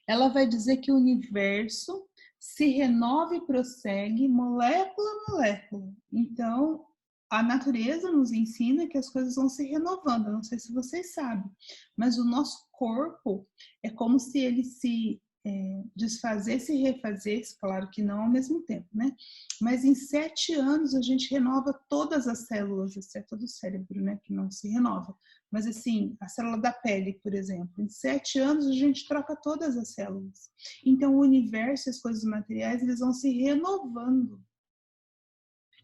Ela vai dizer que o universo se renova e prossegue molécula a molécula. Então, a natureza nos ensina que as coisas vão se renovando. Eu não sei se vocês sabem, mas o nosso corpo é como se ele se desfazer-se e refazer-se, claro que não ao mesmo tempo, né? Mas em 7 anos a gente renova todas as células, exceto do cérebro, né? Que não se renova. Mas assim, a célula da pele, por exemplo, em 7 anos a gente troca todas as células. Então o universo e as coisas materiais, eles vão se renovando.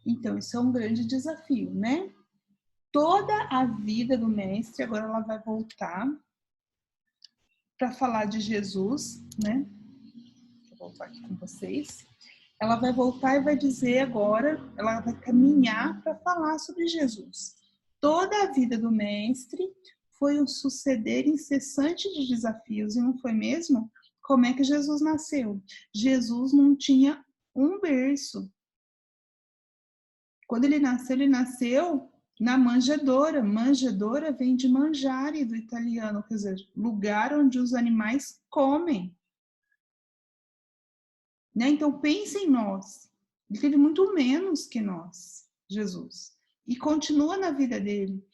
Então isso é um grande desafio, né? Toda a vida do mestre, agora ela vai voltar para falar de Jesus, né? Vou voltar aqui com vocês. Ela vai voltar e vai dizer agora, ela vai caminhar para falar sobre Jesus. Toda a vida do mestre foi um suceder incessante de desafios, e não foi mesmo? Como é que Jesus nasceu? Jesus não tinha um berço. Quando ele nasceu na manjedoura. Manjedoura vem de mangiare, do italiano, quer dizer, lugar onde os animais comem. Né? Então, pense em nós. Ele teve muito menos que nós, Jesus. E continua na vida dele,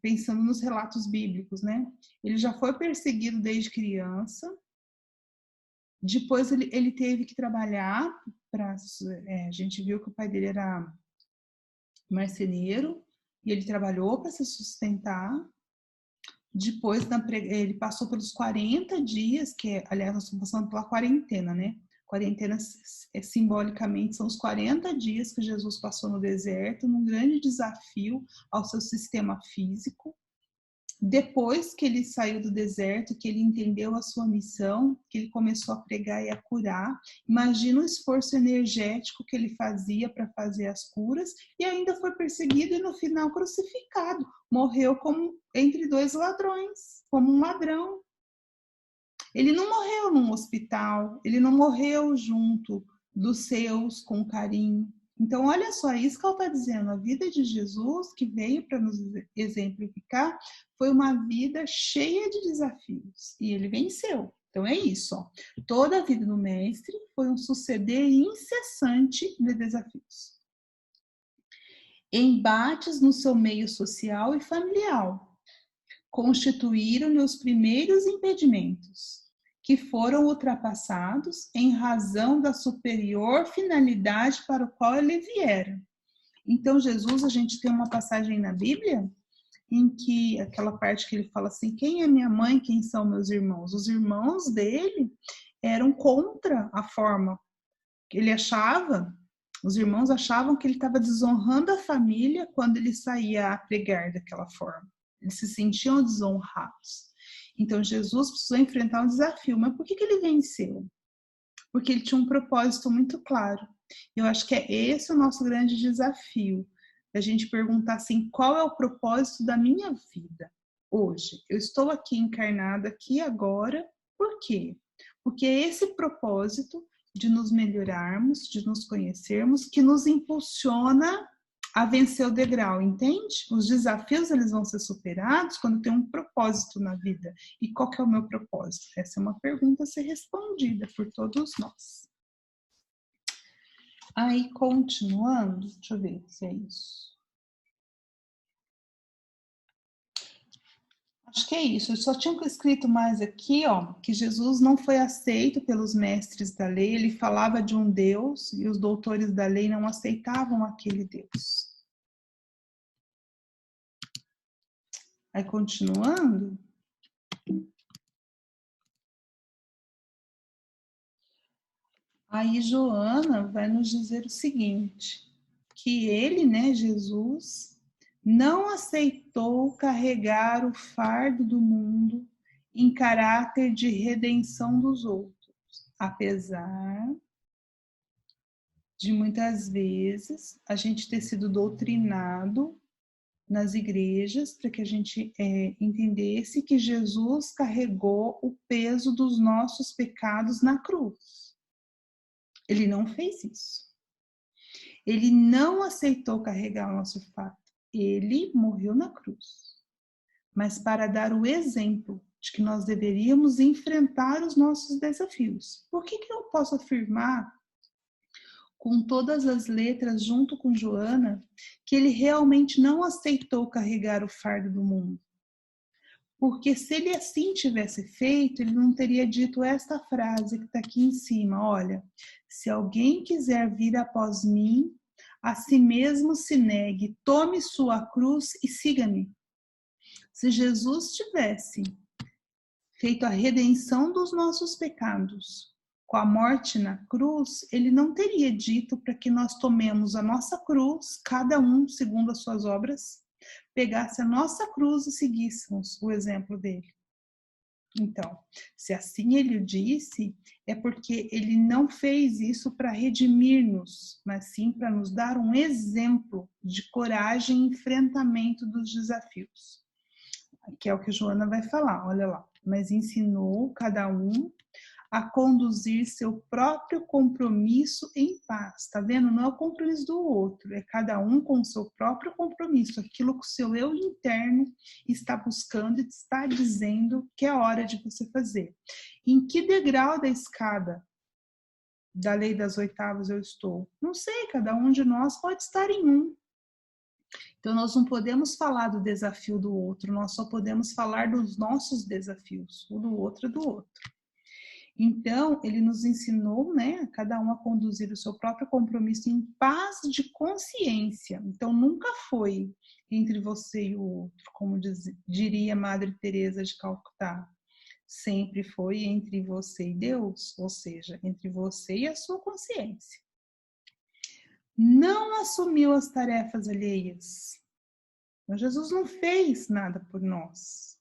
pensando nos relatos bíblicos, né? Ele já foi perseguido desde criança. Depois, ele teve que trabalhar. A gente viu que o pai dele era marceneiro. E ele trabalhou para se sustentar. Depois, ele passou pelos 40 dias, aliás, nós estamos passando pela quarentena, né? Quarentena, simbolicamente, são os 40 dias que Jesus passou no deserto, num grande desafio ao seu sistema físico. Depois que ele saiu do deserto, que ele entendeu a sua missão, que ele começou a pregar e a curar, imagina o esforço energético que ele fazia para fazer as curas, e ainda foi perseguido e no final crucificado. Morreu como entre 2 ladrões, como um ladrão. Ele não morreu num hospital, ele não morreu junto dos seus com carinho. Então, olha só, isso que ela está dizendo, a vida de Jesus, que veio para nos exemplificar, foi uma vida cheia de desafios, e ele venceu. Então, é isso, ó. Toda a vida do mestre foi um suceder incessante de desafios. Embates no seu meio social e familiar constituíram-lhe os primeiros impedimentos, que foram ultrapassados em razão da superior finalidade para o qual ele viera. Então, Jesus, a gente tem uma passagem na Bíblia em que, aquela parte que ele fala assim, quem é minha mãe, quem são meus irmãos? Os irmãos dele eram contra a forma que ele achava, os irmãos achavam que ele estava desonrando a família quando ele saía a pregar daquela forma. Eles se sentiam desonrados. Então, Jesus precisou enfrentar um desafio. Mas por que ele venceu? Porque ele tinha um propósito muito claro. Eu acho que é esse o nosso grande desafio. A gente perguntar assim, qual é o propósito da minha vida hoje? Eu estou aqui encarnada, aqui agora, por quê? Porque é esse propósito de nos melhorarmos, de nos conhecermos, que nos impulsiona a vencer o degrau, entende? Os desafios, eles vão ser superados quando tem um propósito na vida. E qual que é o meu propósito? Essa é uma pergunta a ser respondida por todos nós. Aí, continuando, deixa eu ver se é isso. Acho que é isso. Eu só tinha escrito mais aqui, ó, que Jesus não foi aceito pelos mestres da lei. Ele falava de um Deus e os doutores da lei não aceitavam aquele Deus. Aí, continuando. Aí, Joana vai nos dizer o seguinte, que ele, né, Jesus, não aceitou carregar o fardo do mundo em caráter de redenção dos outros, apesar de muitas vezes a gente ter sido doutrinado nas igrejas para que a gente entendesse que Jesus carregou o peso dos nossos pecados na cruz. Ele não fez isso. Ele não aceitou carregar o nosso fardo. Ele morreu na cruz. Mas para dar o exemplo de que nós deveríamos enfrentar os nossos desafios. Por que eu posso afirmar com todas as letras, junto com Joana, que ele realmente não aceitou carregar o fardo do mundo? Porque se ele assim tivesse feito, ele não teria dito esta frase que está aqui em cima. Olha, se alguém quiser vir após mim, a si mesmo se negue, tome sua cruz e siga-me. Se Jesus tivesse feito a redenção dos nossos pecados com a morte na cruz, ele não teria dito para que nós tomemos a nossa cruz, cada um segundo as suas obras, pegasse a nossa cruz e seguíssemos o exemplo dele. Então, se assim ele o disse, é porque ele não fez isso para redimir-nos, mas sim para nos dar um exemplo de coragem e enfrentamento dos desafios. Que é o que Joana vai falar, olha lá. Mas ensinou cada um a conduzir seu próprio compromisso em paz. Tá vendo? Não é o compromisso do outro, é cada um com o seu próprio compromisso, aquilo que o seu eu interno está buscando e está dizendo que é hora de você fazer. Em que degrau da escada da lei das oitavas eu estou? Não sei, cada um de nós pode estar em um. Então, nós não podemos falar do desafio do outro, nós só podemos falar dos nossos desafios, o do outro é do outro. Então, ele nos ensinou, né, a cada um a conduzir o seu próprio compromisso em paz de consciência. Então, nunca foi entre você e o outro, como diria Madre Teresa de Calcutá. Sempre foi entre você e Deus, ou seja, entre você e a sua consciência. Não assumiu as tarefas alheias. Mas Jesus não fez nada por nós.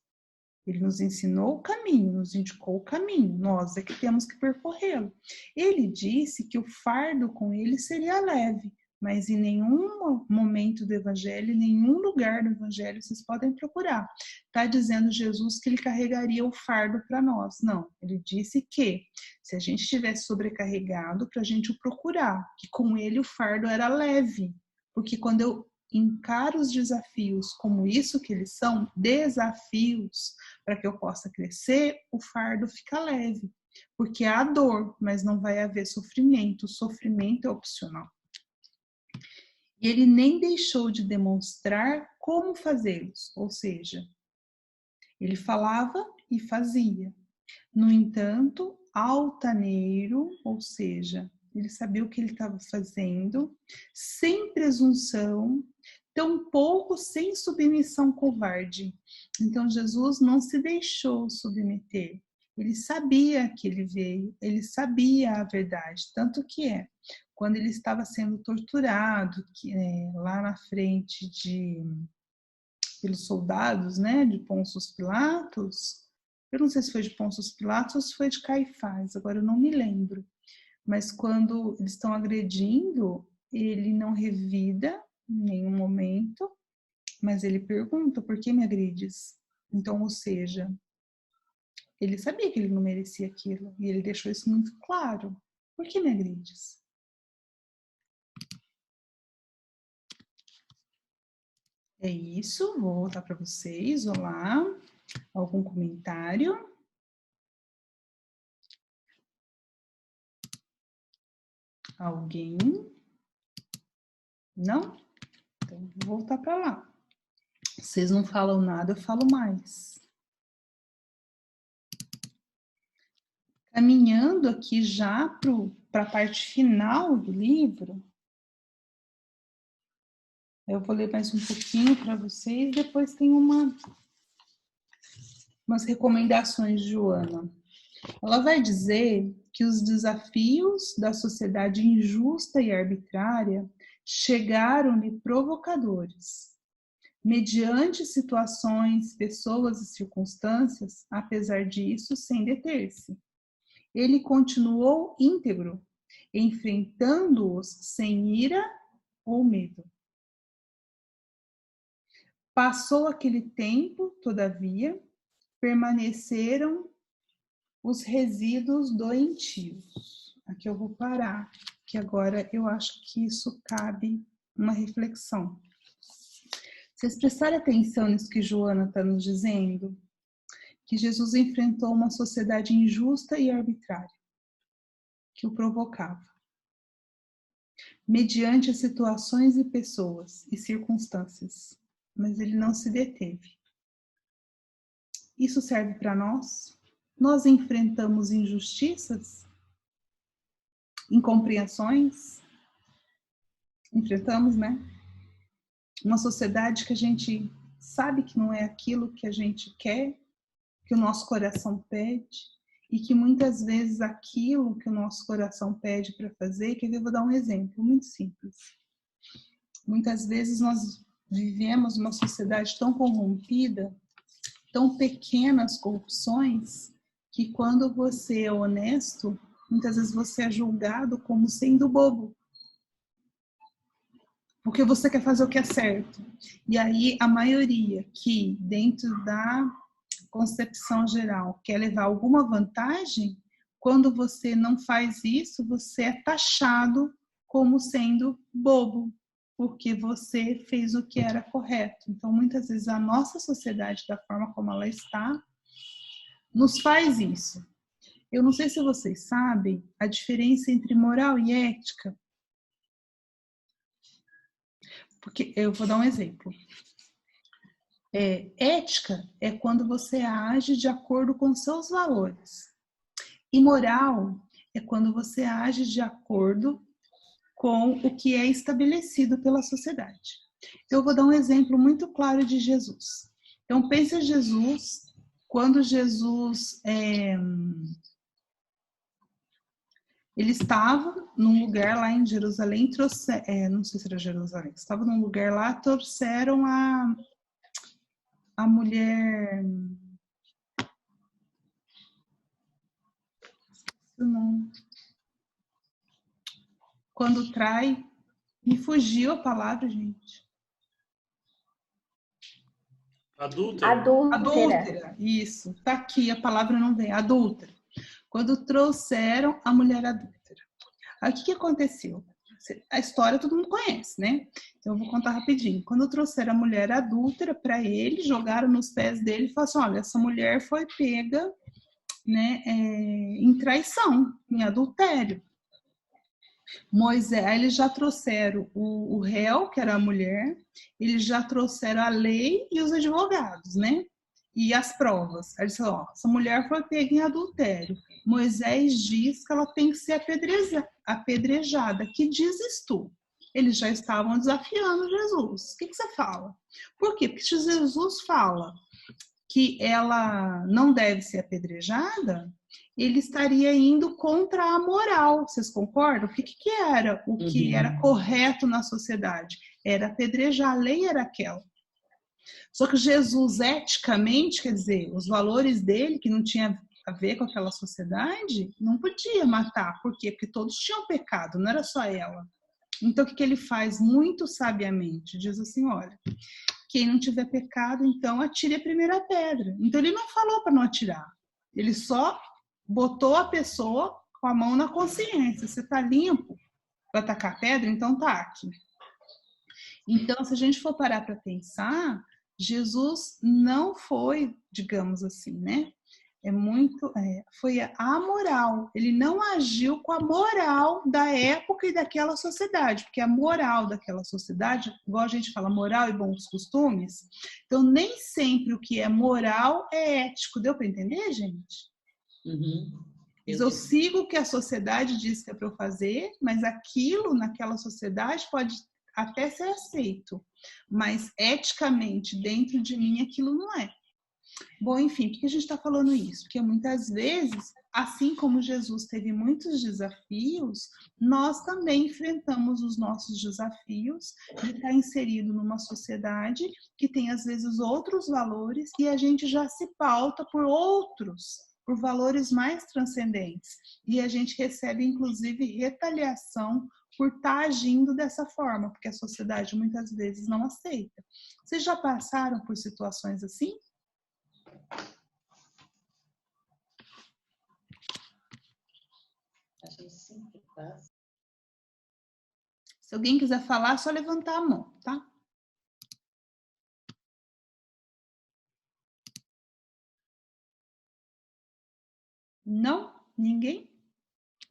Ele nos ensinou o caminho, nos indicou o caminho. Nós é que temos que percorrê-lo. Ele disse que o fardo com ele seria leve, mas em nenhum momento do Evangelho, em nenhum lugar do Evangelho, vocês podem procurar. Está dizendo Jesus que ele carregaria o fardo para nós. Não, ele disse que se a gente estivesse sobrecarregado, para a gente o procurar, que com ele o fardo era leve. Porque quando eu encaro os desafios como isso que eles são, desafios, para que eu possa crescer, o fardo fica leve. Porque há dor, mas não vai haver sofrimento. O sofrimento é opcional. E ele nem deixou de demonstrar como fazê-los, ou seja, ele falava e fazia. No entanto, altaneiro, ou seja, ele sabia o que ele estava fazendo, sem presunção, tampouco sem submissão covarde. Então, Jesus não se deixou submeter. Ele sabia que ele veio, ele sabia a verdade, tanto que quando ele estava sendo torturado, lá na frente pelos soldados, né, de Pôncio Pilatos, eu não sei se foi de Pôncio Pilatos ou se foi de Caifás, agora eu não me lembro, mas quando eles estão agredindo, ele não revida em nenhum momento, mas ele pergunta, por que me agredes? Então, ou seja, ele sabia que ele não merecia aquilo, e ele deixou isso muito claro. Por que me agredes? É isso, vou voltar para vocês. Olá, algum comentário? Alguém? Não? Então, vou voltar para lá. Vocês não falam nada, eu falo mais. Caminhando aqui já para a parte final do livro, eu vou ler mais um pouquinho para vocês, depois tem umas recomendações de Joana. Ela vai dizer que os desafios da sociedade injusta e arbitrária chegaram-lhe provocadores. Mediante situações, pessoas e circunstâncias, apesar disso, sem deter-se. Ele continuou íntegro, enfrentando-os sem ira ou medo. Passou aquele tempo, todavia, permaneceram os resíduos doentios. Aqui eu vou parar, que agora eu acho que isso cabe uma reflexão. Vocês prestarem atenção nisso que Joana está nos dizendo? Que Jesus enfrentou uma sociedade injusta e arbitrária, que o provocava. Mediante as situações e pessoas e circunstâncias. Mas ele não se deteve. Isso serve para nós? Nós enfrentamos injustiças? Incompreensões? Enfrentamos, né? Uma sociedade que a gente sabe que não é aquilo que a gente quer, que o nosso coração pede, e que muitas vezes aquilo que o nosso coração pede para fazer, que eu vou dar um exemplo muito simples. Muitas vezes nós vivemos uma sociedade tão corrompida, tão pequenas corrupções, que quando você é honesto, muitas vezes você é julgado como sendo bobo. Porque você quer fazer o que é certo. E aí a maioria que dentro da concepção geral quer levar alguma vantagem, quando você não faz isso, você é taxado como sendo bobo, porque você fez o que era correto. Então, muitas vezes, a nossa sociedade, da forma como ela está, nos faz isso. Eu não sei se vocês sabem a diferença entre moral e ética. Porque eu vou dar um exemplo. Ética é quando você age de acordo com seus valores. E moral é quando você age de acordo com o que é estabelecido pela sociedade. Eu vou dar um exemplo muito claro de Jesus. Então, pensa Jesus, quando Jesus ele estava num lugar lá em Jerusalém, não sei se era Jerusalém, estava num lugar lá, trouxeram a mulher... Não. Quando trai, me fugiu a palavra, gente. Adúltera, isso. Tá aqui, a palavra não vem. Adúltera. Quando trouxeram a mulher adúltera. Aí o que aconteceu? A história todo mundo conhece, né? Então eu vou contar rapidinho. Quando trouxeram a mulher adúltera para ele, jogaram nos pés dele e falaram assim, olha, essa mulher foi pega, né, em traição, em adultério. Moisés, eles já trouxeram o réu, que era a mulher, eles já trouxeram a lei e os advogados, né? E as provas. Aí eles falaram, essa mulher foi pega em adultério. Moisés diz que ela tem que ser apedrejada. Que dizes tu? Eles já estavam desafiando Jesus. O que você fala? Por quê? Porque se Jesus fala que ela não deve ser apedrejada, ele estaria indo contra a moral. Vocês concordam? O que era o que era correto na sociedade? Era apedrejar, a lei era aquela. Só que Jesus, eticamente, quer dizer, os valores dele, que não tinha a ver com aquela sociedade, não podia matar. Por quê? Porque todos tinham pecado, não era só ela. Então, o que ele faz muito sabiamente? Diz assim, olha, quem não tiver pecado, então atire a primeira pedra. Então, ele não falou para não atirar. Ele só botou a pessoa com a mão na consciência. Você está limpo para atacar pedra? Então tá aqui. Então, se a gente for parar para pensar, Jesus não foi, digamos assim, né? Foi amoral. Ele não agiu com a moral da época e daquela sociedade, porque a moral daquela sociedade, igual a gente fala, moral e bons costumes, então nem sempre o que é moral é ético. Deu para entender, gente? Eu sigo o que a sociedade diz que é para eu fazer, mas aquilo naquela sociedade pode até ser aceito, mas eticamente dentro de mim aquilo não é. Bom, enfim, por que a gente está falando isso? Porque muitas vezes, assim como Jesus teve muitos desafios, nós também enfrentamos os nossos desafios de estar inserido numa sociedade que tem às vezes outros valores e a gente já se pauta por outros, por valores mais transcendentes. E a gente recebe, inclusive, retaliação por estar agindo dessa forma, porque a sociedade muitas vezes não aceita. Vocês já passaram por situações assim? A gente sempre passa. Se alguém quiser falar, é só levantar a mão, tá? Não? Ninguém?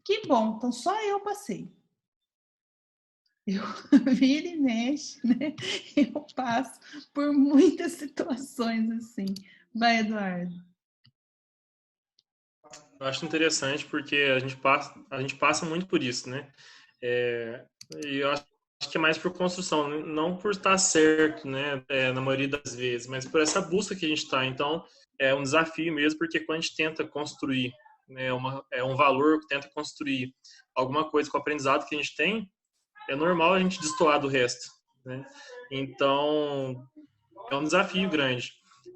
Que bom, então só eu passei. Eu vira e mexe, né? Eu passo por muitas situações assim. Vai, Eduardo. Eu acho interessante porque a gente passa muito por isso, né? E eu acho que é mais por construção, não por estar certo, né? Na maioria das vezes, mas por essa busca que a gente está. Então, é um desafio mesmo, porque quando a gente tenta construir, né, um valor, tenta construir alguma coisa com o aprendizado que a gente tem, é normal a gente destoar do resto, né? Então, é um desafio grande.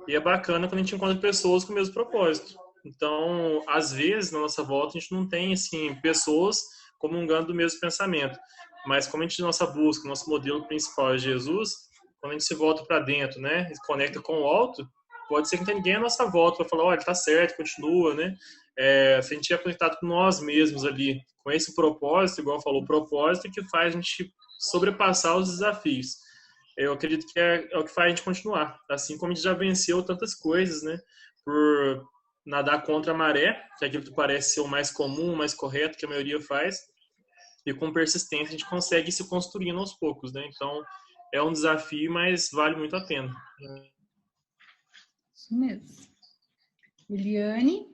E é bacana quando a gente encontra pessoas com o mesmo propósito. Então, às vezes, na nossa volta, a gente não tem, assim, pessoas comungando do mesmo pensamento. Mas como a gente, nossa busca, nosso modelo principal é Jesus, quando a gente se volta para dentro, né, e se conecta com o alto, pode ser que não tenha ninguém à nossa volta para falar, olha, tá certo, continua, né? Se a gente é conectado com nós mesmos ali, com esse propósito, igual falou, o propósito que faz a gente sobrepassar os desafios. Eu acredito que é o que faz a gente continuar. Assim como a gente já venceu tantas coisas, né? Por nadar contra a maré, que é aquilo que parece ser o mais comum, o mais correto, que a maioria faz. E com persistência a gente consegue ir se construindo aos poucos, né? Então, é um desafio, mas vale muito a pena. Isso mesmo. Eliane?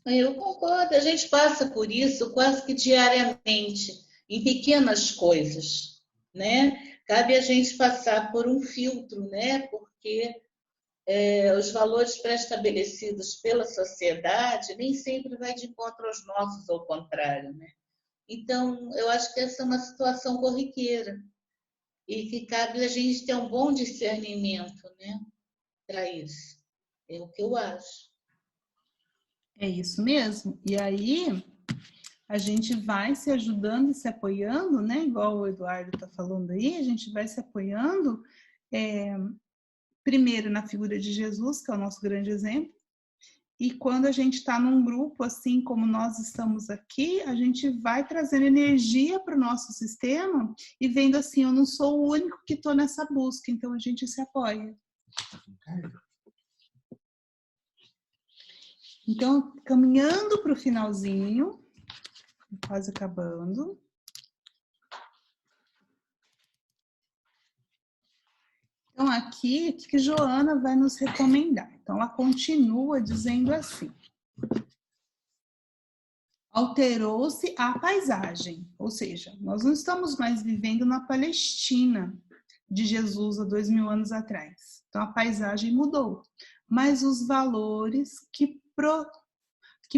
Eu concordo, a gente passa por isso quase que diariamente, em pequenas coisas, né? Cabe a gente passar por um filtro, né? Porque os valores pré-estabelecidos pela sociedade nem sempre vai de encontro aos nossos, ao contrário, né? Então, eu acho que essa é uma situação corriqueira e que cabe a gente ter um bom discernimento, né? Para isso. É o que eu acho. É isso mesmo. E aí, a gente vai se ajudando e se apoiando, né? Igual o Eduardo está falando aí, a gente vai se apoiando, primeiro na figura de Jesus, que é o nosso grande exemplo, e quando a gente está num grupo, assim como nós estamos aqui, a gente vai trazendo energia para o nosso sistema e vendo assim, eu não sou o único que estou nessa busca, então a gente se apoia. Então, caminhando para o finalzinho, quase acabando. Então, aqui, o que Joana vai nos recomendar? Então, ela continua dizendo assim. Alterou-se a paisagem, ou seja, nós não estamos mais vivendo na Palestina de Jesus há 2000 anos atrás. Então, a paisagem mudou, mas os valores que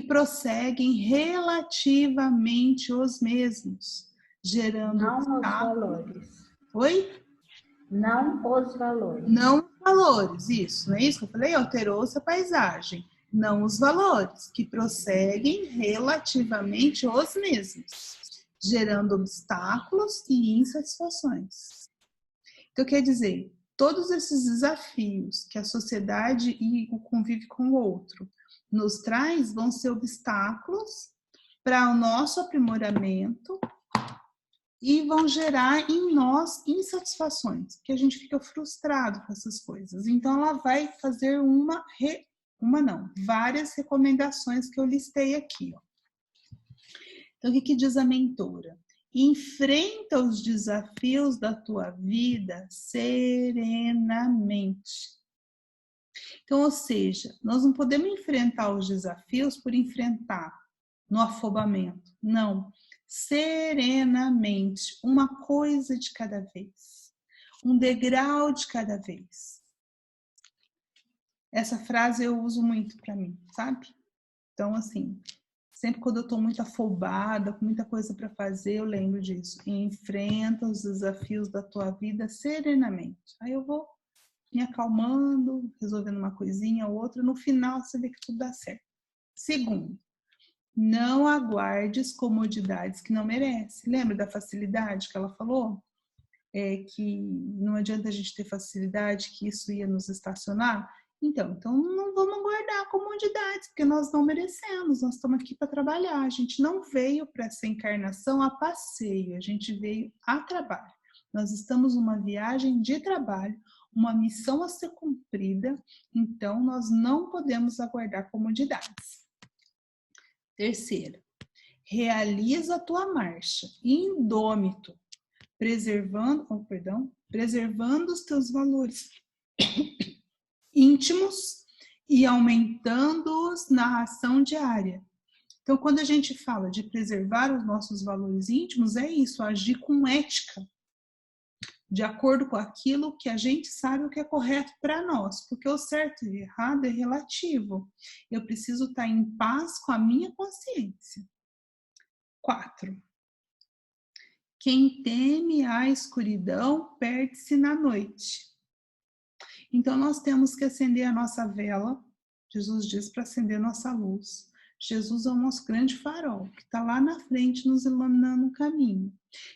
prosseguem relativamente os mesmos, gerando... Não os valores. Oi? Não os valores. Não os valores, isso, não é isso que eu falei? Alterou-se a paisagem. Não os valores, que prosseguem relativamente os mesmos, gerando obstáculos e insatisfações. Então, quer dizer, todos esses desafios que a sociedade e o convívio com o outro nos traz vão ser obstáculos para o nosso aprimoramento e vão gerar em nós insatisfações, que a gente fica frustrado com essas coisas. Então, ela vai fazer várias recomendações que eu listei aqui. Ó. Então, o que diz a mentora? Enfrenta os desafios da tua vida serenamente. Então, ou seja, nós não podemos enfrentar os desafios por enfrentar no afobamento. Não. Serenamente, uma coisa de cada vez, um degrau de cada vez. Essa frase eu uso muito para mim, sabe? Então, assim, sempre quando eu estou muito afobada, com muita coisa para fazer, eu lembro disso. Enfrenta os desafios da tua vida serenamente. Aí eu vou me acalmando, resolvendo uma coisinha ou outra, no final você vê que tudo dá certo. Segundo, não aguardes comodidades que não merece. Lembra da facilidade que ela falou? Que não adianta a gente ter facilidade, que isso ia nos estacionar. Então não vamos guardar comodidades, porque nós não merecemos. Nós estamos aqui para trabalhar. A gente não veio para essa encarnação a passeio, a gente veio a trabalho. Nós estamos numa viagem de trabalho, uma missão a ser cumprida, então nós não podemos aguardar comodidades. Terceiro, realiza a tua marcha indômito, preservando os teus valores íntimos e aumentando-os na ação diária. Então, quando a gente fala de preservar os nossos valores íntimos, é isso, agir com ética, de acordo com aquilo que a gente sabe o que é correto para nós, porque o certo e o errado é relativo. Eu preciso estar em paz com a minha consciência. 4. Quem teme a escuridão perde-se na noite. Então, nós temos que acender a nossa vela. Jesus diz para acender nossa luz. Jesus é o nosso grande farol, que está lá na frente nos iluminando o caminho.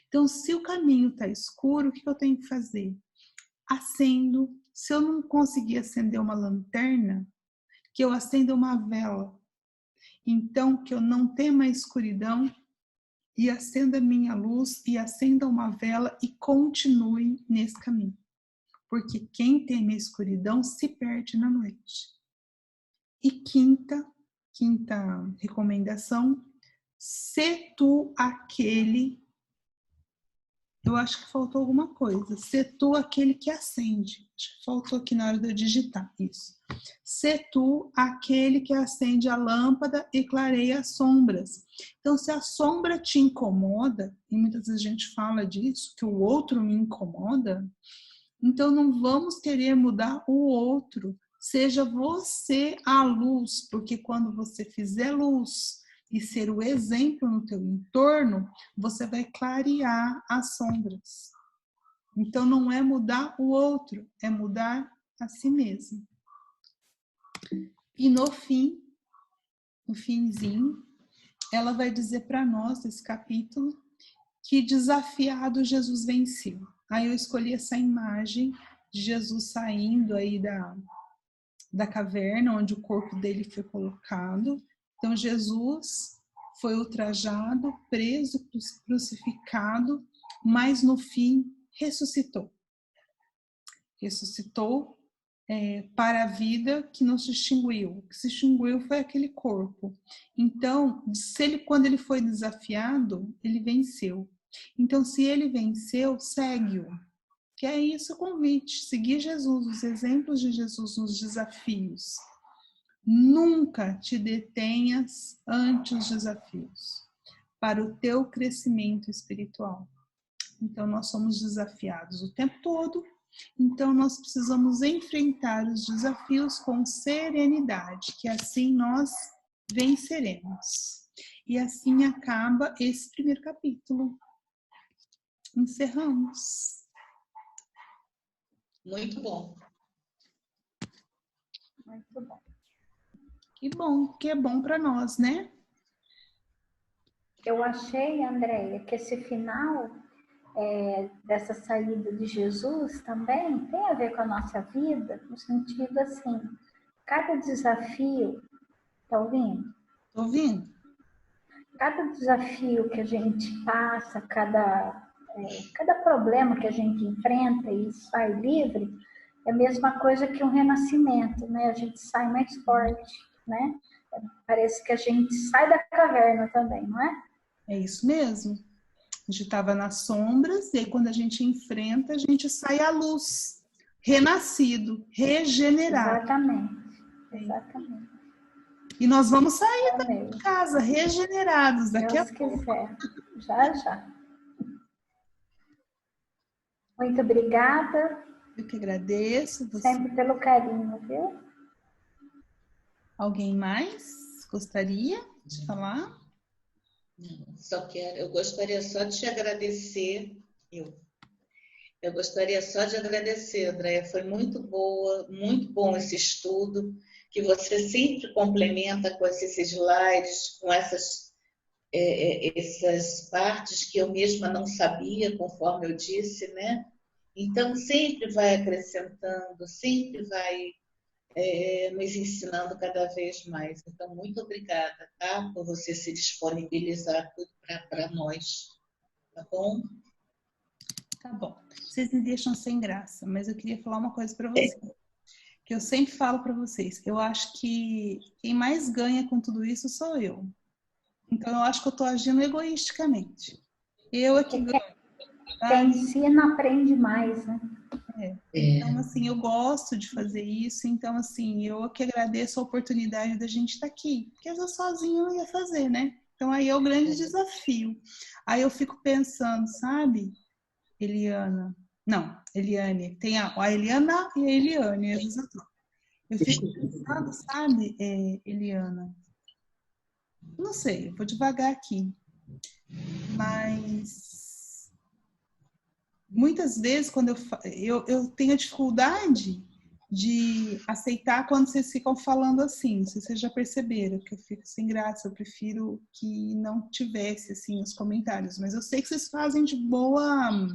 Então, se o caminho está escuro, o que eu tenho que fazer? Acendo. Se eu não conseguir acender uma lanterna, que eu acenda uma vela. Então, que eu não tema a escuridão e acenda a minha luz e acenda uma vela e continue nesse caminho. Porque quem teme a escuridão se perde na noite. E quinta recomendação, se tu aquele, eu acho que faltou alguma coisa, se tu aquele que acende, acho que faltou aqui na hora de eu digitar isso, se tu aquele que acende a lâmpada e clareia as sombras. Então, se a sombra te incomoda, e muitas vezes a gente fala disso, que o outro me incomoda, então não vamos querer mudar o outro. Seja você a luz, porque quando você fizer luz e ser o exemplo no teu entorno, você vai clarear as sombras. Então não é mudar o outro, é mudar a si mesmo. E no finzinho, ela vai dizer para nós, esse capítulo, que desafiado Jesus venceu. Aí eu escolhi essa imagem de Jesus saindo aí da caverna, onde o corpo dele foi colocado. Então, Jesus foi ultrajado, preso, crucificado, mas no fim ressuscitou. Ressuscitou para a vida que não se extinguiu. O que se extinguiu foi aquele corpo. Então, quando ele foi desafiado, ele venceu. Então, se ele venceu, segue-o. Que é isso o convite, seguir Jesus, os exemplos de Jesus nos desafios. Nunca te detenhas ante os desafios, para o teu crescimento espiritual. Então, nós somos desafiados o tempo todo, então nós precisamos enfrentar os desafios com serenidade, que assim nós venceremos. E assim acaba esse primeiro capítulo. Encerramos. Muito bom. Muito bom. Que bom, que é bom para nós, né? Eu achei, Andréia, que esse final dessa saída de Jesus também tem a ver com a nossa vida, no sentido assim, cada desafio, tá ouvindo? Tô ouvindo? Cada desafio que a gente passa, cada problema que a gente enfrenta e sai livre, é a mesma coisa que um renascimento, né? A gente sai mais forte, né? Parece que a gente sai da caverna também, não é? É isso mesmo. A gente estava nas sombras e aí quando a gente enfrenta, a gente sai à luz, renascido, regenerado. Exatamente. E nós vamos sair da casa regenerados daqui a pouco. Deus quiser. Já. Muito obrigada. Eu que agradeço. Sempre pelo carinho, viu? Alguém mais gostaria de falar? Não, eu gostaria só de te agradecer. Eu gostaria só de agradecer, Andréia. Foi muito muito bom esse estudo, que você sempre complementa com esses slides, com essas partes que eu mesma não sabia, conforme eu disse, né? Então, sempre vai acrescentando, sempre vai nos ensinando cada vez mais. Então, muito obrigada, tá? Por você se disponibilizar para nós. Tá bom? Tá bom. Vocês me deixam sem graça, mas eu queria falar uma coisa para vocês. Que eu sempre falo para vocês. Eu acho que quem mais ganha com tudo isso sou eu. Então, eu acho que eu estou agindo egoisticamente. Eu é que ganho. Quem ensina aprende mais, né? Então, assim, eu gosto de fazer isso. Então, assim, eu que agradeço a oportunidade da gente estar aqui. Porque eu sozinho não ia fazer, né? Então, aí é o grande desafio. Aí eu fico pensando, sabe, Eliana? Não, Eliane. Tem a Eliana e a Eliane. Às vezes eu fico pensando, sabe, Eliana? Não sei, eu vou devagar aqui. Mas muitas vezes, quando eu tenho a dificuldade de aceitar quando vocês ficam falando assim. Não sei se vocês já perceberam que eu fico sem graça. Eu prefiro que não tivesse assim os comentários. Mas eu sei que vocês fazem de boa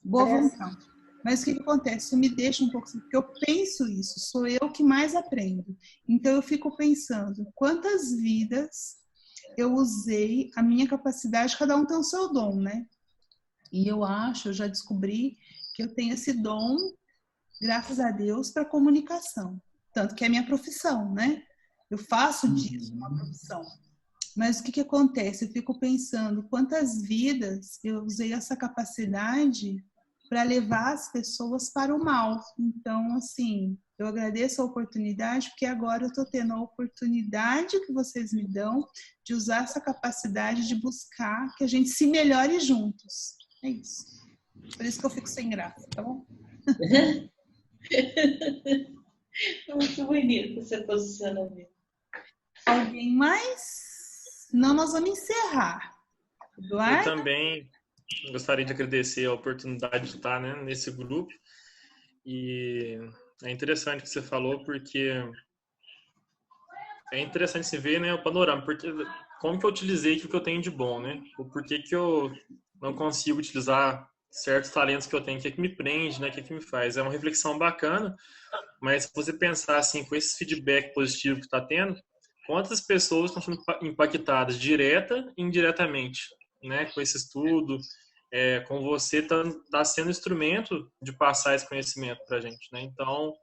vontade. Mas o que acontece? Isso me deixa um pouco assim, porque eu penso isso. Sou eu que mais aprendo. Então eu fico pensando quantas vidas eu usei a minha capacidade. Cada um tem o seu dom, né? E eu já descobri que eu tenho esse dom, graças a Deus, para comunicação. Tanto que é a minha profissão, né? Eu faço disso uma profissão. Mas o que acontece? Eu fico pensando quantas vidas eu usei essa capacidade para levar as pessoas para o mal. Então, assim, eu agradeço a oportunidade, porque agora eu estou tendo a oportunidade que vocês me dão de usar essa capacidade de buscar que a gente se melhore juntos. É isso. Por isso que eu fico sem graça, tá bom? Muito bonito esse posicionamento. Alguém mais? Não, nós vamos encerrar. Eduardo? Eu também gostaria de agradecer a oportunidade de estar, né, nesse grupo. E é interessante o que você falou, porque é interessante se ver, né, o panorama. Porque como que eu utilizei o que eu tenho de bom, né? Ou por que eu não consigo utilizar certos talentos que eu tenho, o que é que me prende, né? O que é que me faz. É uma reflexão bacana, mas se você pensar assim, com esse feedback positivo que está tendo, quantas pessoas estão sendo impactadas direta e indiretamente, né? Com esse estudo, com você tá sendo instrumento de passar esse conhecimento para a gente, né? Então,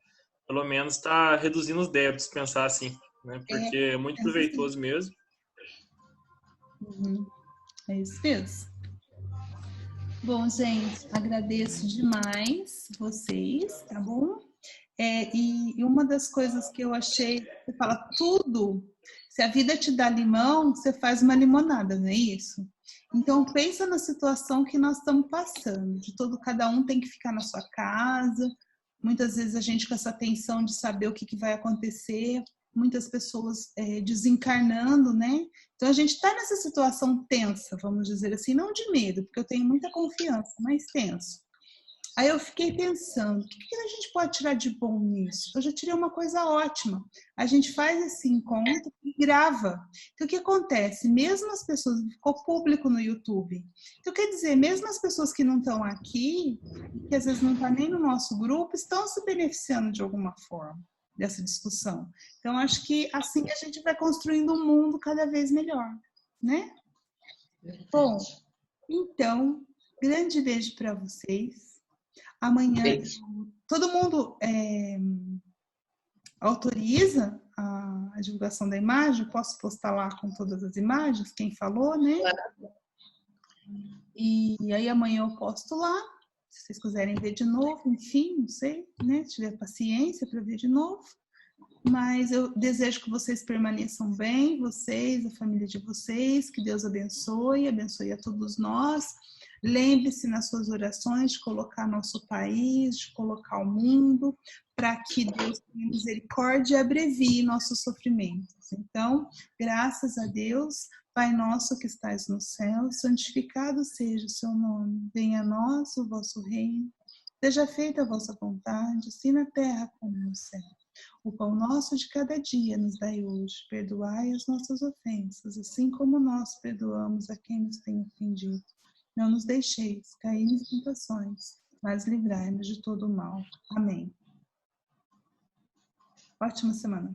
pelo menos está reduzindo os débitos, pensar assim, né? Porque é muito proveitoso mesmo. É isso mesmo. Bom, gente, agradeço demais vocês, tá bom? E uma das coisas que eu achei, você fala tudo, se a vida te dá limão, você faz uma limonada, não é isso? Então, pensa na situação que nós estamos passando, cada um tem que ficar na sua casa, muitas vezes a gente com essa tensão de saber o que vai acontecer, muitas pessoas desencarnando, né? Então, a gente está nessa situação tensa, vamos dizer assim, não de medo, porque eu tenho muita confiança, mas tenso. Aí eu fiquei pensando, o que a gente pode tirar de bom nisso? Eu já tirei uma coisa ótima. A gente faz esse encontro e grava. Então, o que acontece? Mesmo as pessoas, ficou público no YouTube. Então, quer dizer, mesmo as pessoas que não estão aqui, que às vezes não estão nem no nosso grupo, estão se beneficiando de alguma forma dessa discussão. Então, acho que assim a gente vai construindo um mundo cada vez melhor, né? Bom, então, grande beijo para vocês. Amanhã, todo mundo autoriza a divulgação da imagem? Eu posso postar lá com todas as imagens, quem falou, né? E aí amanhã eu posto lá, se vocês quiserem ver de novo, enfim, não sei, né? Se tiver paciência para ver de novo. Mas eu desejo que vocês permaneçam bem, vocês, a família de vocês, que Deus abençoe a todos nós. Lembre-se nas suas orações de colocar nosso país, de colocar o mundo, para que Deus tenha misericórdia e abrevie nossos sofrimentos. Então, graças a Deus, Pai nosso que estais no céu, santificado seja o seu nome. Venha a nós o vosso reino. Seja feita a vossa vontade, assim na terra como no céu. O pão nosso de cada dia nos dai hoje. Perdoai as nossas ofensas, assim como nós perdoamos a quem nos tem ofendido. Não nos deixeis cair em tentações, mas livrai-nos de todo o mal. Amém. Ótima semana.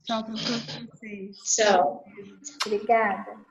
Tchau para todos vocês. Tchau. Obrigada.